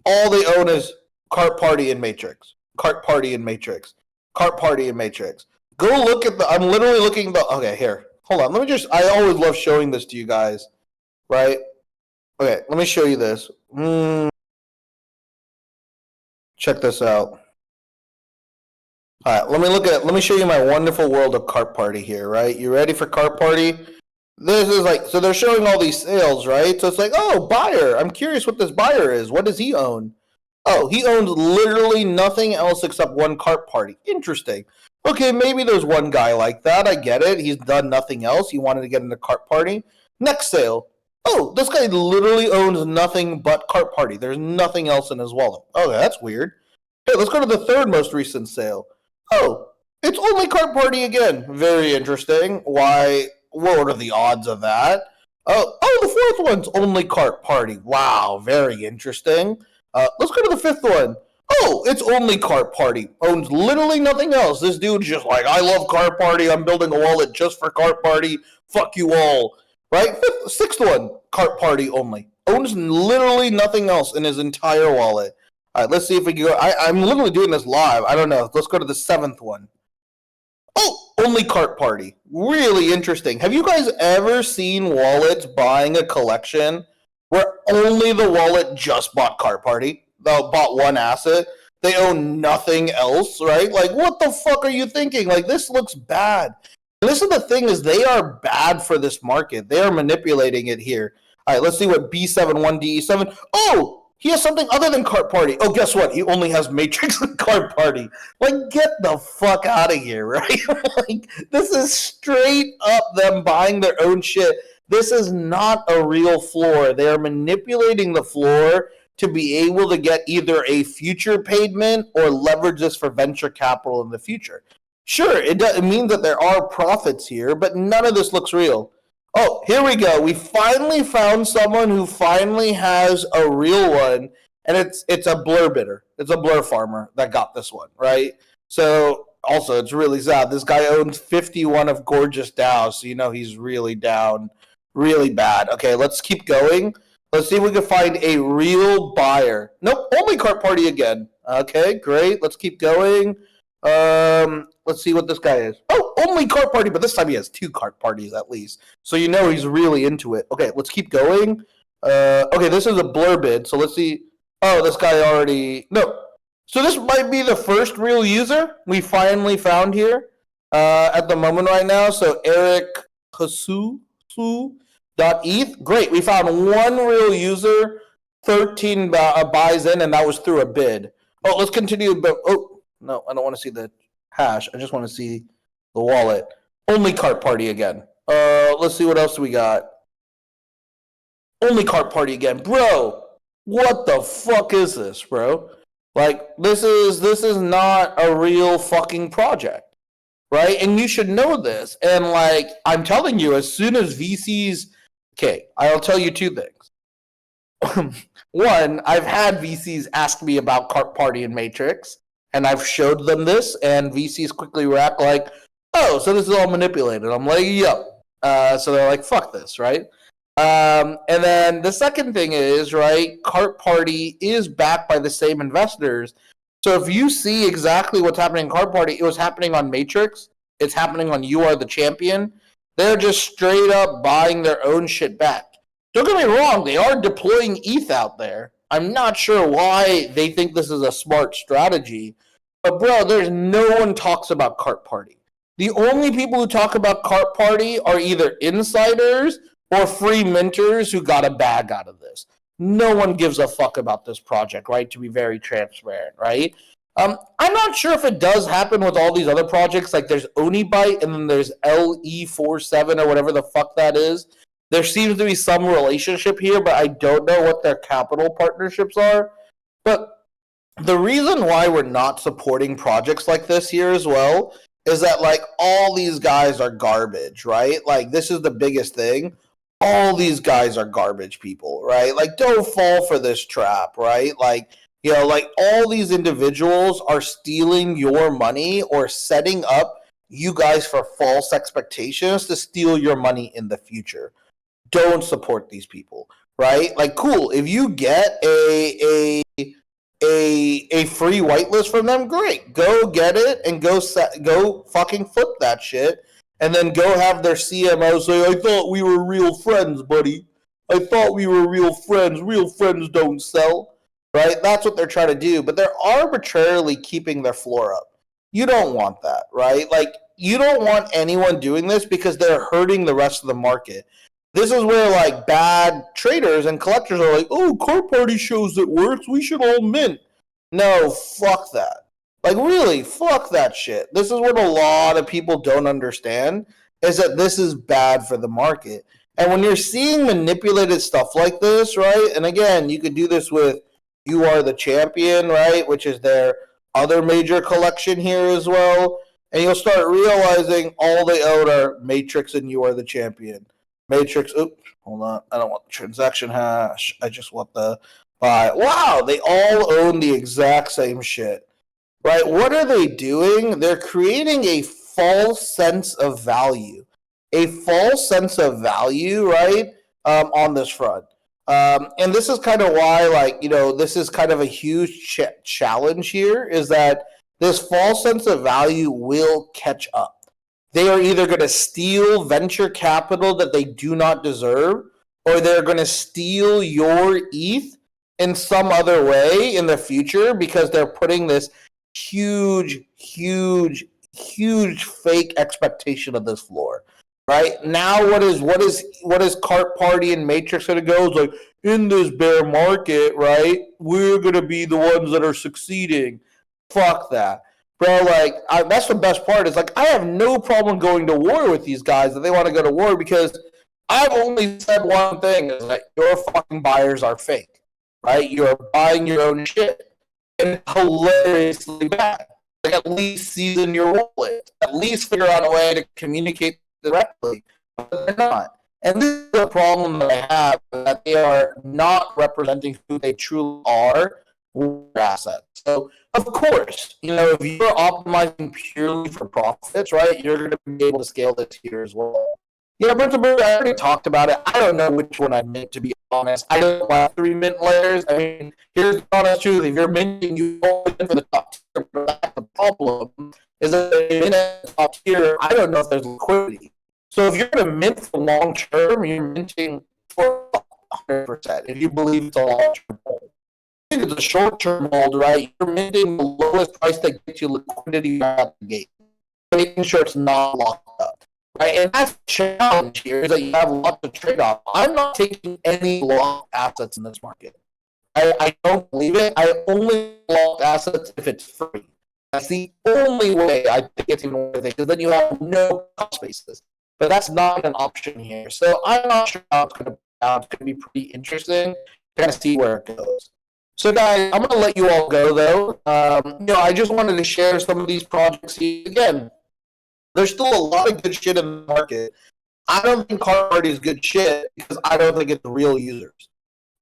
all they own is Cart Party and Matrix. Cart Party and Matrix. Cart Party and Matrix. Go look at I'm literally looking okay, here. Hold on. I always love showing this to you guys, right? Okay, let me show you this. Check this out. All right, let me show you my wonderful world of Cart Party here, right? You ready for Cart Party? This is like, so they're showing all these sales, right? So it's like, oh, buyer. I'm curious what this buyer is. What does he own? Oh, he owns literally nothing else except one Cart Party. Interesting. Okay, maybe there's one guy like that. I get it. He's done nothing else. He wanted to get into Cart Party. Next sale. Oh, this guy literally owns nothing but Cart Party. There's nothing else in his wallet. Okay, that's weird. Okay, let's go to the third most recent sale. Oh, it's only Cart Party again. Very interesting. Why? What are the odds of that? Oh, the fourth one's only Cart Party. Wow, very interesting. Let's go to the fifth one. Oh, it's only Cart Party. Owns literally nothing else. This dude's just like, I love Cart Party. I'm building a wallet just for Cart Party. Fuck you all. Right? Sixth one, Cart Party only. Owns literally nothing else in his entire wallet. All right, let's see if we can go. I'm literally doing this live. I don't know. Let's go to the seventh one. Oh, only Cart Party. Really interesting. Have you guys ever seen wallets buying a collection where only the wallet just bought Cart Party? They bought one asset. They own nothing else, right? Like, what the fuck are you thinking? Like, this looks bad. And this is the thing, is they are bad for this market. They are manipulating it here. All right, let's see what B71DE7. Oh! He has something other than Cart Party. Oh, guess what? He only has Matrix and Cart Party. Like, get the fuck out of here, right? Like, this is straight up them buying their own shit. This is not a real floor. They are manipulating the floor to be able to get either a future payment or leverage this for venture capital in the future. Sure, it means that there are profits here, but none of this looks real. Oh, here we go. We finally found someone who finally has a real one, and it's a blur bidder. It's a blur farmer that got this one, right? So, also, it's really sad. This guy owns 51 of Gorgeous DAO, so you know he's really down, really bad. Okay, let's keep going. Let's see if we can find a real buyer. Nope, only Cart Party again. Okay, great. Let's keep going. Let's see what this guy is. Oh, only Cart Party, but this time he has 2 Cart Parties at least. So you know he's really into it. Okay, let's keep going. Okay, this is a blur bid, so let's see. Oh, this guy already... No. So this might be the first real user we finally found here at the moment right now. So Eric Hasu.eth. Great, we found one real user, 13 buys in, and that was through a bid. Oh, let's continue. Oh, no, I don't want to see the hash. I just want to see the wallet. Only Cart Party again. Let's see what else we got. Only Cart Party again. Bro, what the fuck is this, bro? Like, this is not a real fucking project, right? And you should know this. And, like, I'm telling you, as soon as VCs... Okay, I'll tell you 2 things. One, I've had VCs ask me about Cart Party and Matrix, and I've showed them this, and VCs quickly react like, oh, so this is all manipulated. I'm like, yep. So they're like, fuck this, right? And then the second thing is, right, Cart Party is backed by the same investors. So if you see exactly what's happening in Cart Party, it was happening on Matrix. It's happening on You Are the Champion. They're just straight up buying their own shit back. Don't get me wrong, they are deploying ETH out there. I'm not sure why they think this is a smart strategy. But bro, there's no one talks about Cart Party. The only people who talk about Cart Party are either insiders or free minters who got a bag out of this. No one gives a fuck about this project, right? To be very transparent, right? I'm not sure if it does happen with all these other projects. Like there's Onibyte and then there's LE47 or whatever the fuck that is. There seems to be some relationship here, but I don't know what their capital partnerships are. But the reason why we're not supporting projects like this here as well is that, like, all these guys are garbage, right? Like, this is the biggest thing. All these guys are garbage people, right? Like, don't fall for this trap, right? Like, You know, like all these individuals are stealing your money or setting up you guys for false expectations to steal your money in the future. Don't support these people, right? Like, cool. If you get a free whitelist from them, great. Go get it and go fucking flip that shit, and then go have their CMO say, "I thought we were real friends, buddy. I thought we were real friends. Real friends don't sell." Right? That's what they're trying to do, but they're arbitrarily keeping their floor up. You don't want that, right? Like, you don't want anyone doing this because they're hurting the rest of the market. This is where like bad traders and collectors are like, "Oh, Card Party shows it works. We should all mint." No, fuck that. Like, really, fuck that shit. This is what a lot of people don't understand, is that this is bad for the market. And when you're seeing manipulated stuff like this, right? And again, you could do this with You Are the Champion, right? Which is their other major collection here as well. And you'll start realizing all they own are Matrix and You Are the Champion. Matrix, oops, hold on. I don't want the transaction hash. I just want the buy. Wow, they all own the exact same shit. Right? What are they doing? They're creating a false sense of value. A false sense of value, right? On this front. And this is kind of why, like, you know, this is kind of a huge challenge here, is that this false sense of value will catch up. They are either going to steal venture capital that they do not deserve, or they're going to steal your ETH in some other way in the future because they're putting this huge fake expectation of this floor. Right now, what is Cart Party and Matrix going to go? It's like, in this bear market, right? We're going to be the ones that are succeeding. Fuck that. Bro, like, that's the best part. Is like, I have no problem going to war with these guys if they want to go to war, because I've only said one thing, is that your fucking buyers are fake, right? You're buying your own shit. And hilariously bad. Like, at least season your wallet. At least figure out a way to communicate directly. But they're not. And this is the problem that I have, that they are not representing who they truly are with their assets. So, of course, you know, if you're optimizing purely for profits, right, you're going to be able to scale this here as well. Yeah, Brintenberg, I already talked about it. I don't know which one I mint, to be honest. I don't have 3 mint layers. I mean, here's the honest truth. If you're minting, you only mint for the top tier. But that's the problem, is that if you mint at the top tier, I don't know if there's liquidity. So if you're going to mint for long term, you're minting for 100%, if you believe it's a long term hold. If it's a short term hold, right, you're minting the lowest price that gets you liquidity out the gate, making sure it's not locked up. Right, and that's the challenge here, is that you have lots of trade-off. I'm not taking any locked assets in this market. I don't believe it. I only lock assets if it's free. That's the only way I think it's even worth it, because then you have no cost basis. But that's not an option here. So I'm not sure how it's going to be pretty interesting to kind of see where it goes. So guys, I'm going to let you all go, though. I just wanted to share some of these projects here. Again, there's still a lot of good shit in the market. I don't think Card Party is good shit because I don't think it's real users,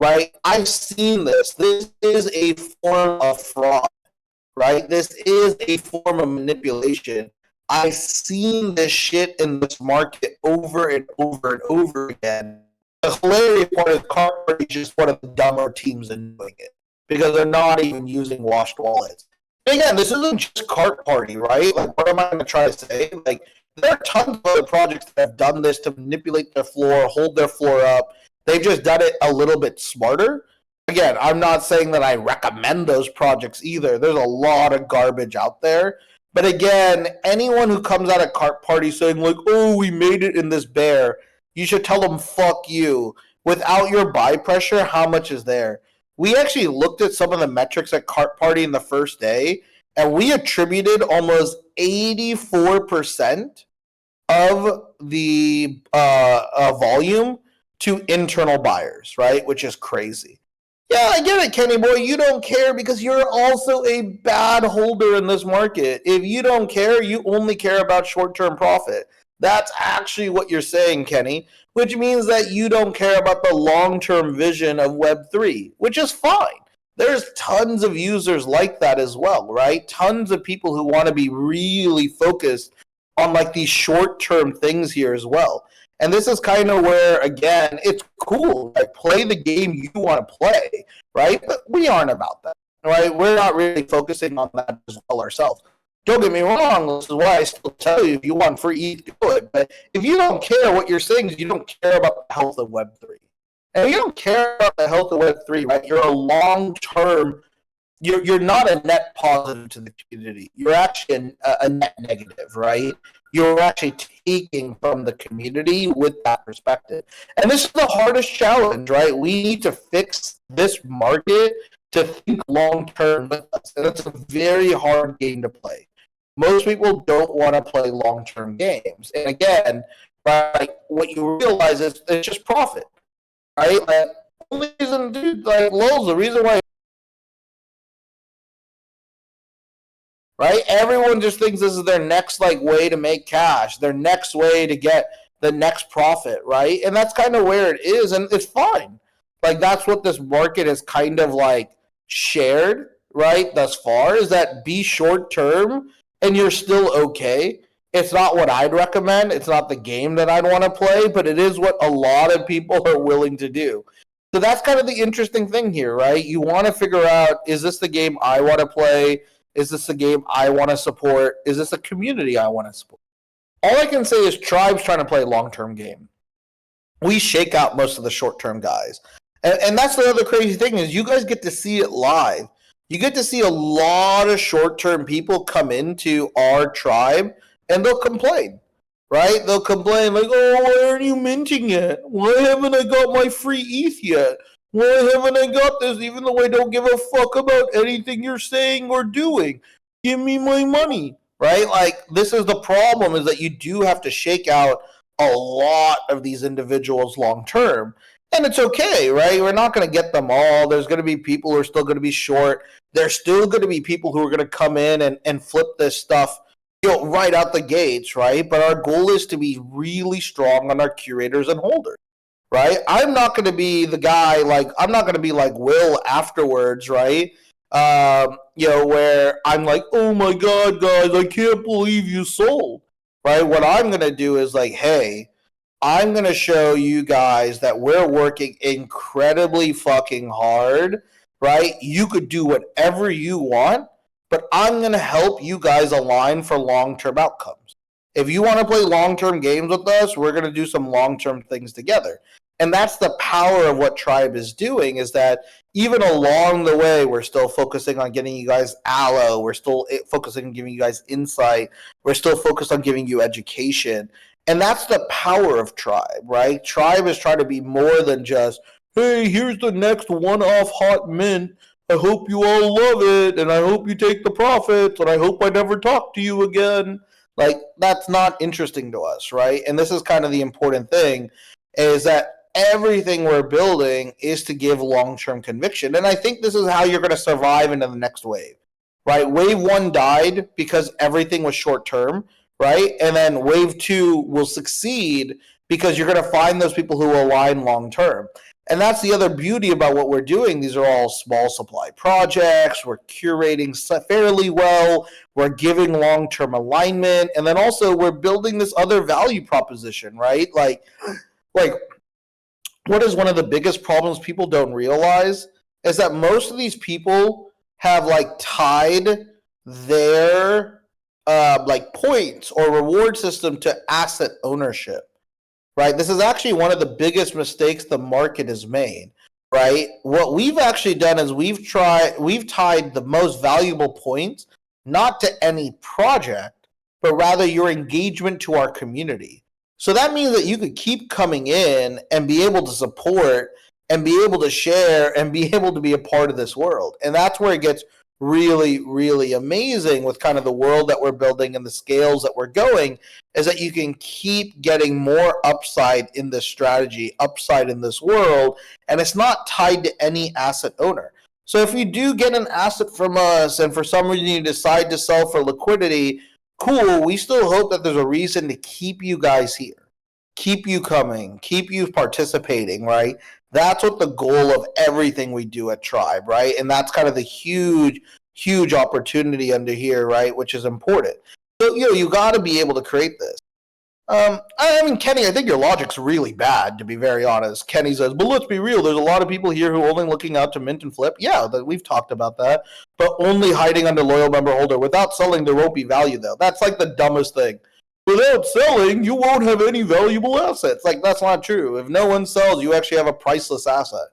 right? I've seen this. This is a form of fraud, right? This is a form of manipulation. I've seen this shit in this market over and over and over again. The hilarious part is Card Party is just one of the dumber teams in doing it, because they're not even using washed wallets. Again, this isn't just Cart Party, right? Like, what am I going to try to say? Like, there are tons of other projects that have done this to manipulate their floor, hold their floor up. They've just done it a little bit smarter. Again, I'm not saying that I recommend those projects either. There's a lot of garbage out there. But again, anyone who comes out of Cart Party saying, like, oh, we made it in this bear, you should tell them, fuck you. Without your buy pressure, how much is there? We actually looked at some of the metrics at Cart Party in the first day, and we attributed almost 84% of the volume to internal buyers, right? Which is crazy. Yeah, I get it, Kenny boy. You don't care because you're also a bad holder in this market. If you don't care, you only care about short-term profit. That's actually what you're saying, Kenny, which means that you don't care about the long-term vision of Web3, which is fine. there's tons of users like that as well, right? Tons of people who want to be really focused on like these short-term things here as well. And this is kind of where, again, it's cool. Like, play the game you want to play, right? But we aren't about that, right? We're not really focusing on that as well ourselves. Don't get me wrong. This is why I still tell you, if you want free ETH, do it. But if you don't care, what you're saying is you don't care about the health of Web3. And if you don't care about the health of Web3, right? You're a long-term. You're not a net positive to the community. You're actually a net negative, right? You're actually taking from the community with that perspective. And this is the hardest challenge, right? We need to fix this market to think long-term with us. And it's a very hard game to play. Most people don't want to play long-term games. And again, right, what you realize is it's just profit, right? Like, the only reason, dude, like, LOL's the reason why, right? Everyone just thinks this is their next like way to make cash, their next way to get the next profit, right? And that's kind of where it is, and it's fine. Like, that's what this market is kind of like shared, right? Thus far, is that be short term and you're still okay. It's not what I'd recommend. It's not the game that I'd want to play, but it is what a lot of people are willing to do. So that's kind of the interesting thing here, right? You want to figure out, is this the game I want to play? Is this a game I want to support? Is this a community I want to support? All I can say is Tribe's trying to play a long-term game. We shake out most of the short-term guys. And that's the other crazy thing is you guys get to see it live. You get to see a lot of short-term people come into our tribe, and they'll complain, right? They'll complain like, oh, why aren't you minting yet? Why haven't I got my free ETH yet? Why haven't I got this, even though I don't give a fuck about anything you're saying or doing? Give me my money, right? Like, this is the problem, is that you do have to shake out a lot of these individuals long term. And it's okay, right? We're not going to get them all. There's going to be people who are still going to be short. There's still going to be people who are going to come in and flip this stuff, right out the gates, right? But our goal is to be really strong on our curators and holders. Right? I'm not going to be the guy, like, I'm not going to be like Will afterwards, right? Where I'm like, oh my God, guys, I can't believe you sold, right? What I'm going to do is like, hey, I'm going to show you guys that we're working incredibly fucking hard, right? You could do whatever you want, but I'm going to help you guys align for long-term outcomes. If you want to play long-term games with us, we're going to do some long-term things together. And that's the power of what Tribe is doing, is that even along the way, we're still focusing on getting you guys allo. We're still focusing on giving you guys insight. We're still focused on giving you education. And that's the power of Tribe, right? Tribe is trying to be more than just, hey, here's the next one-off hot mint. I hope you all love it, and I hope you take the profits, and I hope I never talk to you again. Like, that's not interesting to us, right? And this is kind of the important thing, is that everything we're building is to give long-term conviction. And I think this is how you're going to survive into the next wave, right? Wave 1 died because everything was short-term, right? And then wave 2 will succeed because you're going to find those people who align long-term. And that's the other beauty about what we're doing. These are all small supply projects. We're curating fairly well. We're giving long-term alignment. And then also we're building this other value proposition, right? Like what is one of the biggest problems people don't realize is that most of these people have like tied their like points or reward system to asset ownership, right? This is actually one of the biggest mistakes the market has made, right? What we've actually done is we've tied the most valuable points not to any project, but rather your engagement to our community. So that means that you could keep coming in and be able to support and be able to share and be able to be a part of this world. And that's where it gets really, really amazing with kind of the world that we're building and the scales that we're going, is that you can keep getting more upside in this strategy, upside in this world, and it's not tied to any asset owner. So if you do get an asset from us and for some reason you decide to sell for liquidity, cool, we still hope that there's a reason to keep you guys here, keep you coming, keep you participating, right? That's what the goal of everything we do at Tribe, right? And that's kind of the huge opportunity under here, right? Which is important. So, you got to be able to create this. I mean, Kenny, I think your logic's really bad, to be very honest. Kenny says, but let's be real. There's a lot of people here who are only looking out to mint and flip. Yeah, we've talked about that. But only hiding under loyal member holder. Without selling, there won't be value, though. That's like the dumbest thing. Without selling, you won't have any valuable assets. Like, that's not true. If no one sells, you actually have a priceless asset,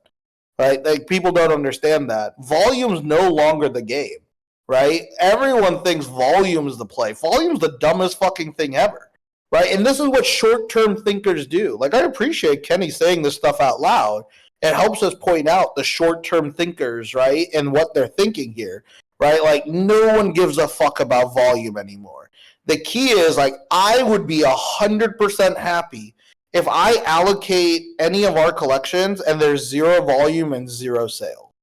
right? Like, people don't understand that. Volume's no longer the game, right? Everyone thinks volume is the play. Volume's the dumbest fucking thing ever. Right, and this is what short-term thinkers do. Like, I appreciate Kenny saying this stuff out loud. It helps us point out the short-term thinkers, right, and what they're thinking here, right? Like, no one gives a fuck about volume anymore. The key is, like, I would be 100% happy if I allocate any of our collections and there's zero volume and zero sale.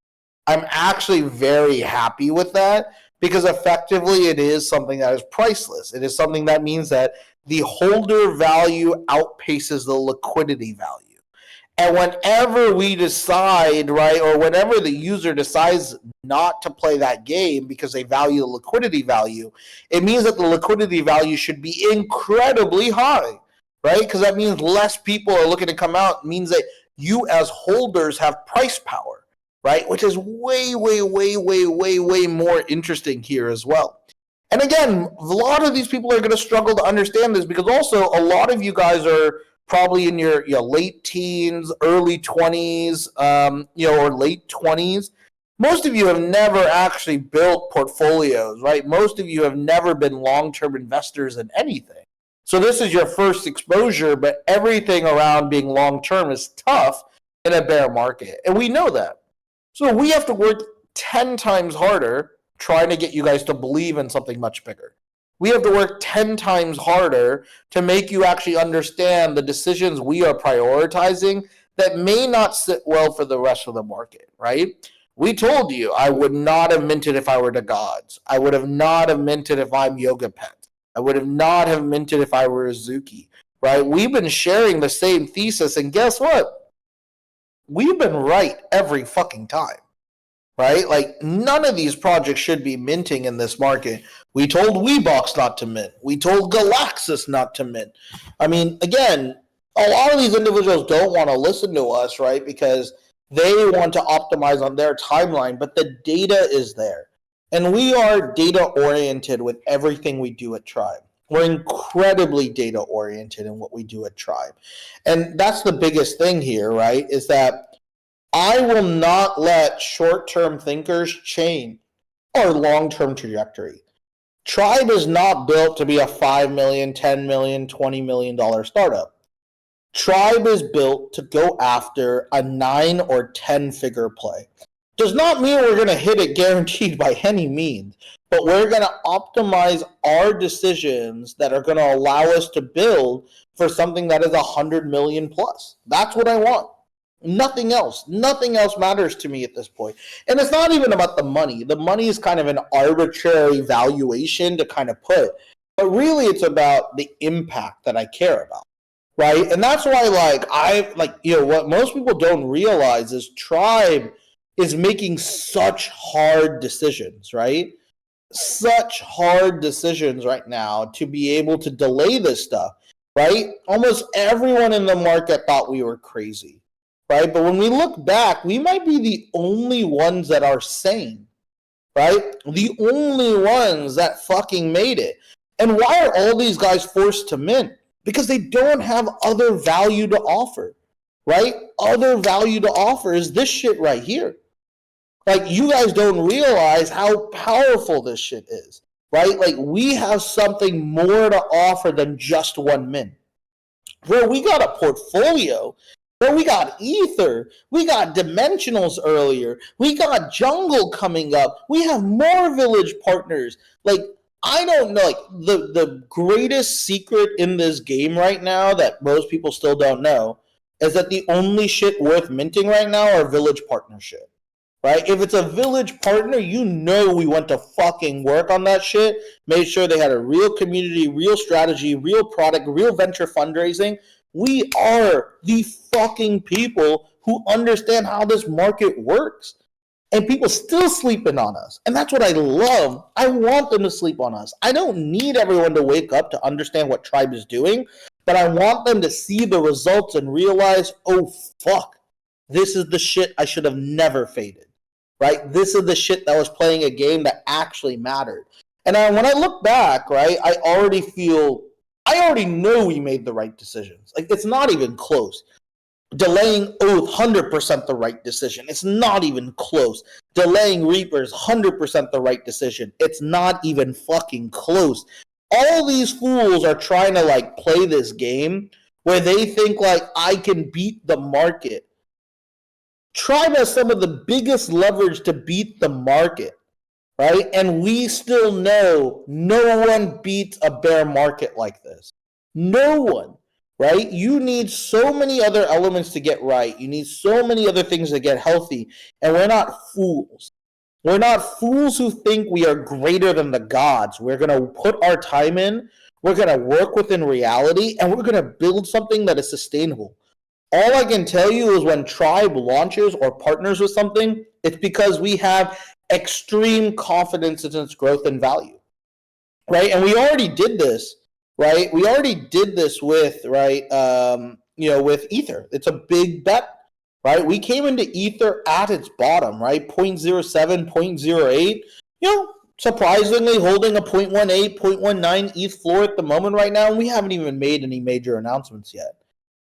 I'm actually very happy with that because effectively it is something that is priceless. It is something that means that the holder value outpaces the liquidity value. And whenever we decide, right, or whenever the user decides not to play that game because they value the liquidity value, it means that the liquidity value should be incredibly high, right? Because that means less people are looking to come out. It means that you as holders have price power, right? Which is way more interesting here as well. And again, a lot of these people are going to struggle to understand this because also a lot of you guys are probably in your late teens, early 20s, or late 20s. Most of you have never actually built portfolios, right? Most of you have never been long-term investors in anything. So this is your first exposure, but everything around being long-term is tough in a bear market. And we know that. So we have to work 10 times harder trying to get you guys to believe in something much bigger. We have to work 10 times harder to make you actually understand the decisions we are prioritizing that may not sit well for the rest of the market, right? We told you I would not have minted if I were the gods. I would have not have minted if I'm Yoga Pet. I would have not have minted if I were Azuki, right? We've been sharing the same thesis, and guess what? We've been right every fucking time. Right? Like, none of these projects should be minting in this market. We told Weebox not to mint. We told Galaxis not to mint. I mean, again, a lot of these individuals don't want to listen to us, right? Because they want to optimize on their timeline, but the data is there. And we are data-oriented with everything we do at Tribe. We're incredibly data-oriented in what we do at Tribe. And that's the biggest thing here, right? Is that I will not let short-term thinkers change our long-term trajectory. Tribe is not built to be a $5 million, $10 million, $20 million startup. Tribe is built to go after a 9 or 10-figure play. Does not mean we're going to hit it guaranteed by any means, but we're going to optimize our decisions that are going to allow us to build for something that is 100 million plus. That's what I want. Nothing else matters to me at this point. And it's not even about the money. The money is kind of an arbitrary valuation to kind of put, but really it's about the impact that I care about, right? And that's why, what most people don't realize is Tribe is making such hard decisions, right? Such hard decisions right now to be able to delay this stuff, right? Almost everyone in the market thought we were crazy. Right? But when we look back, we might be the only ones that are sane, right? The only ones that fucking made it. And why are all these guys forced to mint? Because they don't have other value to offer, right? Other value to offer is this shit right here. Like, you guys don't realize how powerful this shit is, right? Like, we have something more to offer than just one mint. Bro, we got a portfolio. Bro, we got Ether. We got Dimensionals earlier. We got Jungle coming up. We have more Village partners. Like, I don't know. Like, the greatest secret in this game right now that most people still don't know is that the only shit worth minting right now are Village partnership. Right? If it's a Village partner, you know we went to fucking work on that shit. Made sure they had a real community, real strategy, real product, real venture fundraising. We are the fucking people who understand how this market works. And people still sleeping on us. And that's what I love. I want them to sleep on us. I don't need everyone to wake up to understand what Tribe is doing, but I want them to see the results and realize, oh, fuck, this is the shit I should have never faded, right? This is the shit that was playing a game that actually mattered. And when I look back, right, I already know we made the right decisions. Like, it's not even close. Delaying Oath, 100% the right decision. It's not even close. Delaying Reapers, 100% the right decision. It's not even fucking close. All these fools are trying to, like, play this game where they think, like, I can beat the market. Tribe has some of the biggest leverage to beat the market, right? And we still know no one beats a bear market like this. No one. Right? You need so many other elements to get right. You need so many other things to get healthy. And we're not fools. We're not fools who think we are greater than the gods. We're going to put our time in. We're going to work within reality. And we're going to build something that is sustainable. All I can tell you is when Tribe launches or partners with something, it's because we have extreme confidence in its growth and value. Right? And we already did this. Right, we already did this with with Ether. It's a big bet, right? We came into Ether at its bottom, right, 0.07, 0.08. Surprisingly holding a 0.18, 0.19 ETH floor at the moment right now, and we haven't even made any major announcements yet,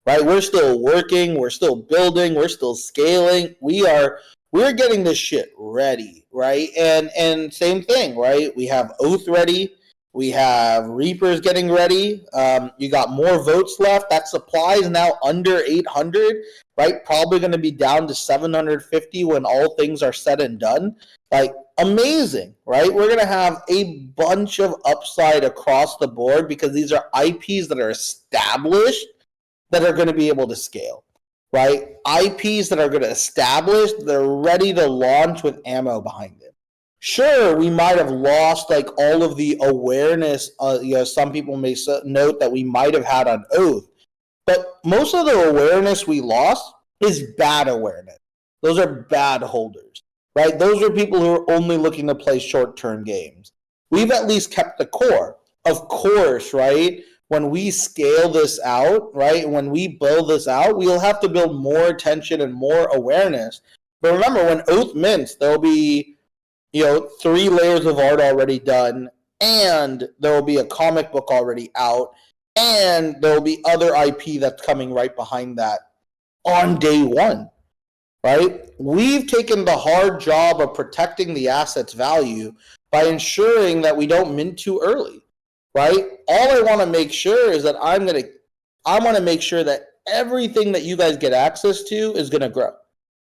right? We're still working, we're still building, we're still scaling. We're getting this shit ready, right? And same thing, right? We have Oath ready. We have Reapers getting ready. You got more votes left. That supply is now under 800, right? Probably going to be down to 750 when all things are said and done. Like, amazing, right? We're going to have a bunch of upside across the board because these are IPs that are established that are going to be able to scale, right? IPs that are going to establish, they're ready to launch with ammo behind it. Sure, we might have lost like all of the awareness. Some people may note that we might have had on Oath, but most of the awareness we lost is bad awareness. Those are bad holders, right? Those are people who are only looking to play short-term games. We've at least kept the core. Of course, right? When we scale this out, right? When we build this out, we'll have to build more attention and more awareness. But remember, when Oath mints, there'll be 3 layers of art already done, and there will be a comic book already out, and there will be other IP that's coming right behind that on day one, right? We've taken the hard job of protecting the asset's value by ensuring that we don't mint too early, right? All I want to make sure is that I want to make sure that everything that you guys get access to is going to grow.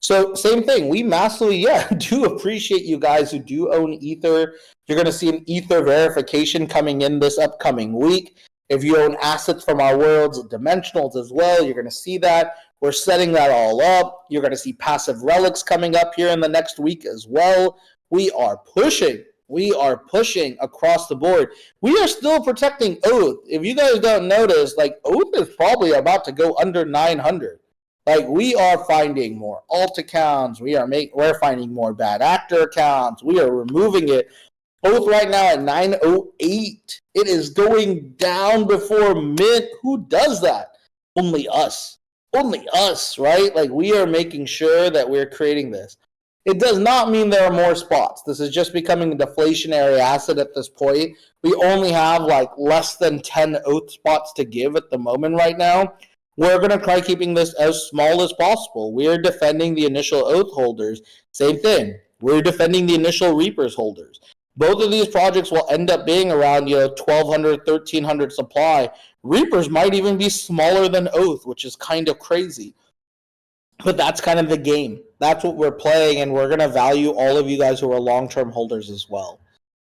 So same thing, we massively, do appreciate you guys who do own Ether. You're going to see an Ether verification coming in this upcoming week. If you own assets from our worlds, Dimensionals as well, you're going to see that. We're setting that all up. You're going to see passive relics coming up here in the next week as well. We are pushing across the board. We are still protecting Oath. If you guys don't notice, like, Oath is probably about to go under 900. Like, we are finding more alt accounts. We're finding more bad actor accounts. We are removing it. Oath right now at 908. It is going down before mint. Who does that? Only us. Only us, right? Like, we are making sure that we're creating this. It does not mean there are more spots. This is just becoming a deflationary asset at this point. We only have like less than 10 Oath spots to give at the moment right now. We're going to try keeping this as small as possible. We're defending the initial Oath holders. Same thing. We're defending the initial Reapers holders. Both of these projects will end up being around 1,200, 1,300 supply. Reapers might even be smaller than Oath, which is kind of crazy. But that's kind of the game. That's what we're playing, and we're going to value all of you guys who are long-term holders as well.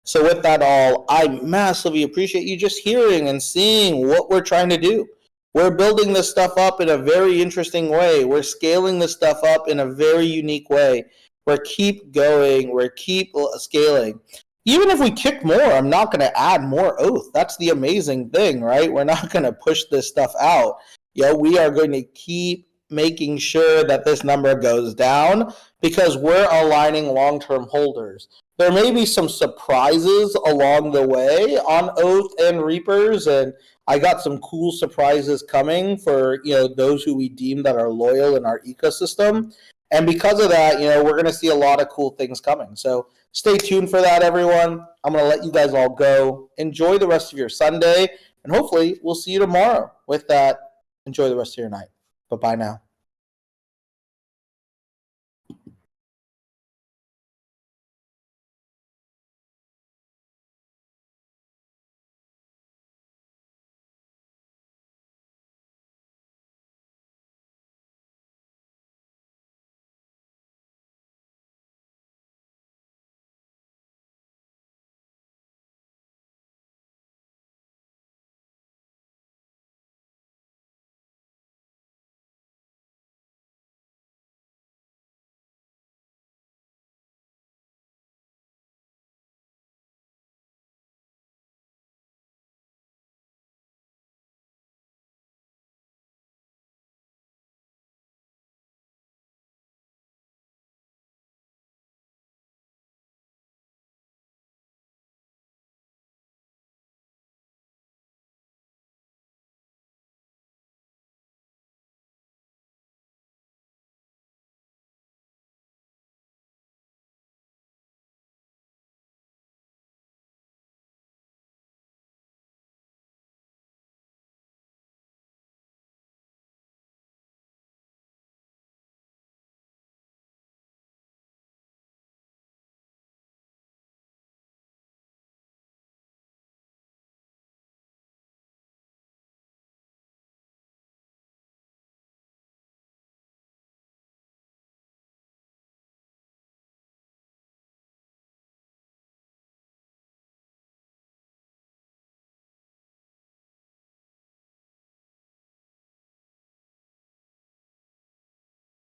So with that all, I massively appreciate you just hearing and seeing what we're trying to do. We're building this stuff up in a very interesting way. We're scaling this stuff up in a very unique way. We're keep going. We're keep scaling. Even if we kick more, I'm not going to add more Oath. That's the amazing thing, right? We're not going to push this stuff out. We are going to keep making sure that this number goes down because we're aligning long-term holders. There may be some surprises along the way on Oath and Reapers, and I got some cool surprises coming for those who we deem that are loyal in our ecosystem. And because of that, we're going to see a lot of cool things coming. So stay tuned for that, everyone. I'm going to let you guys all go. Enjoy the rest of your Sunday, and hopefully we'll see you tomorrow. With that, enjoy the rest of your night. Bye-bye now.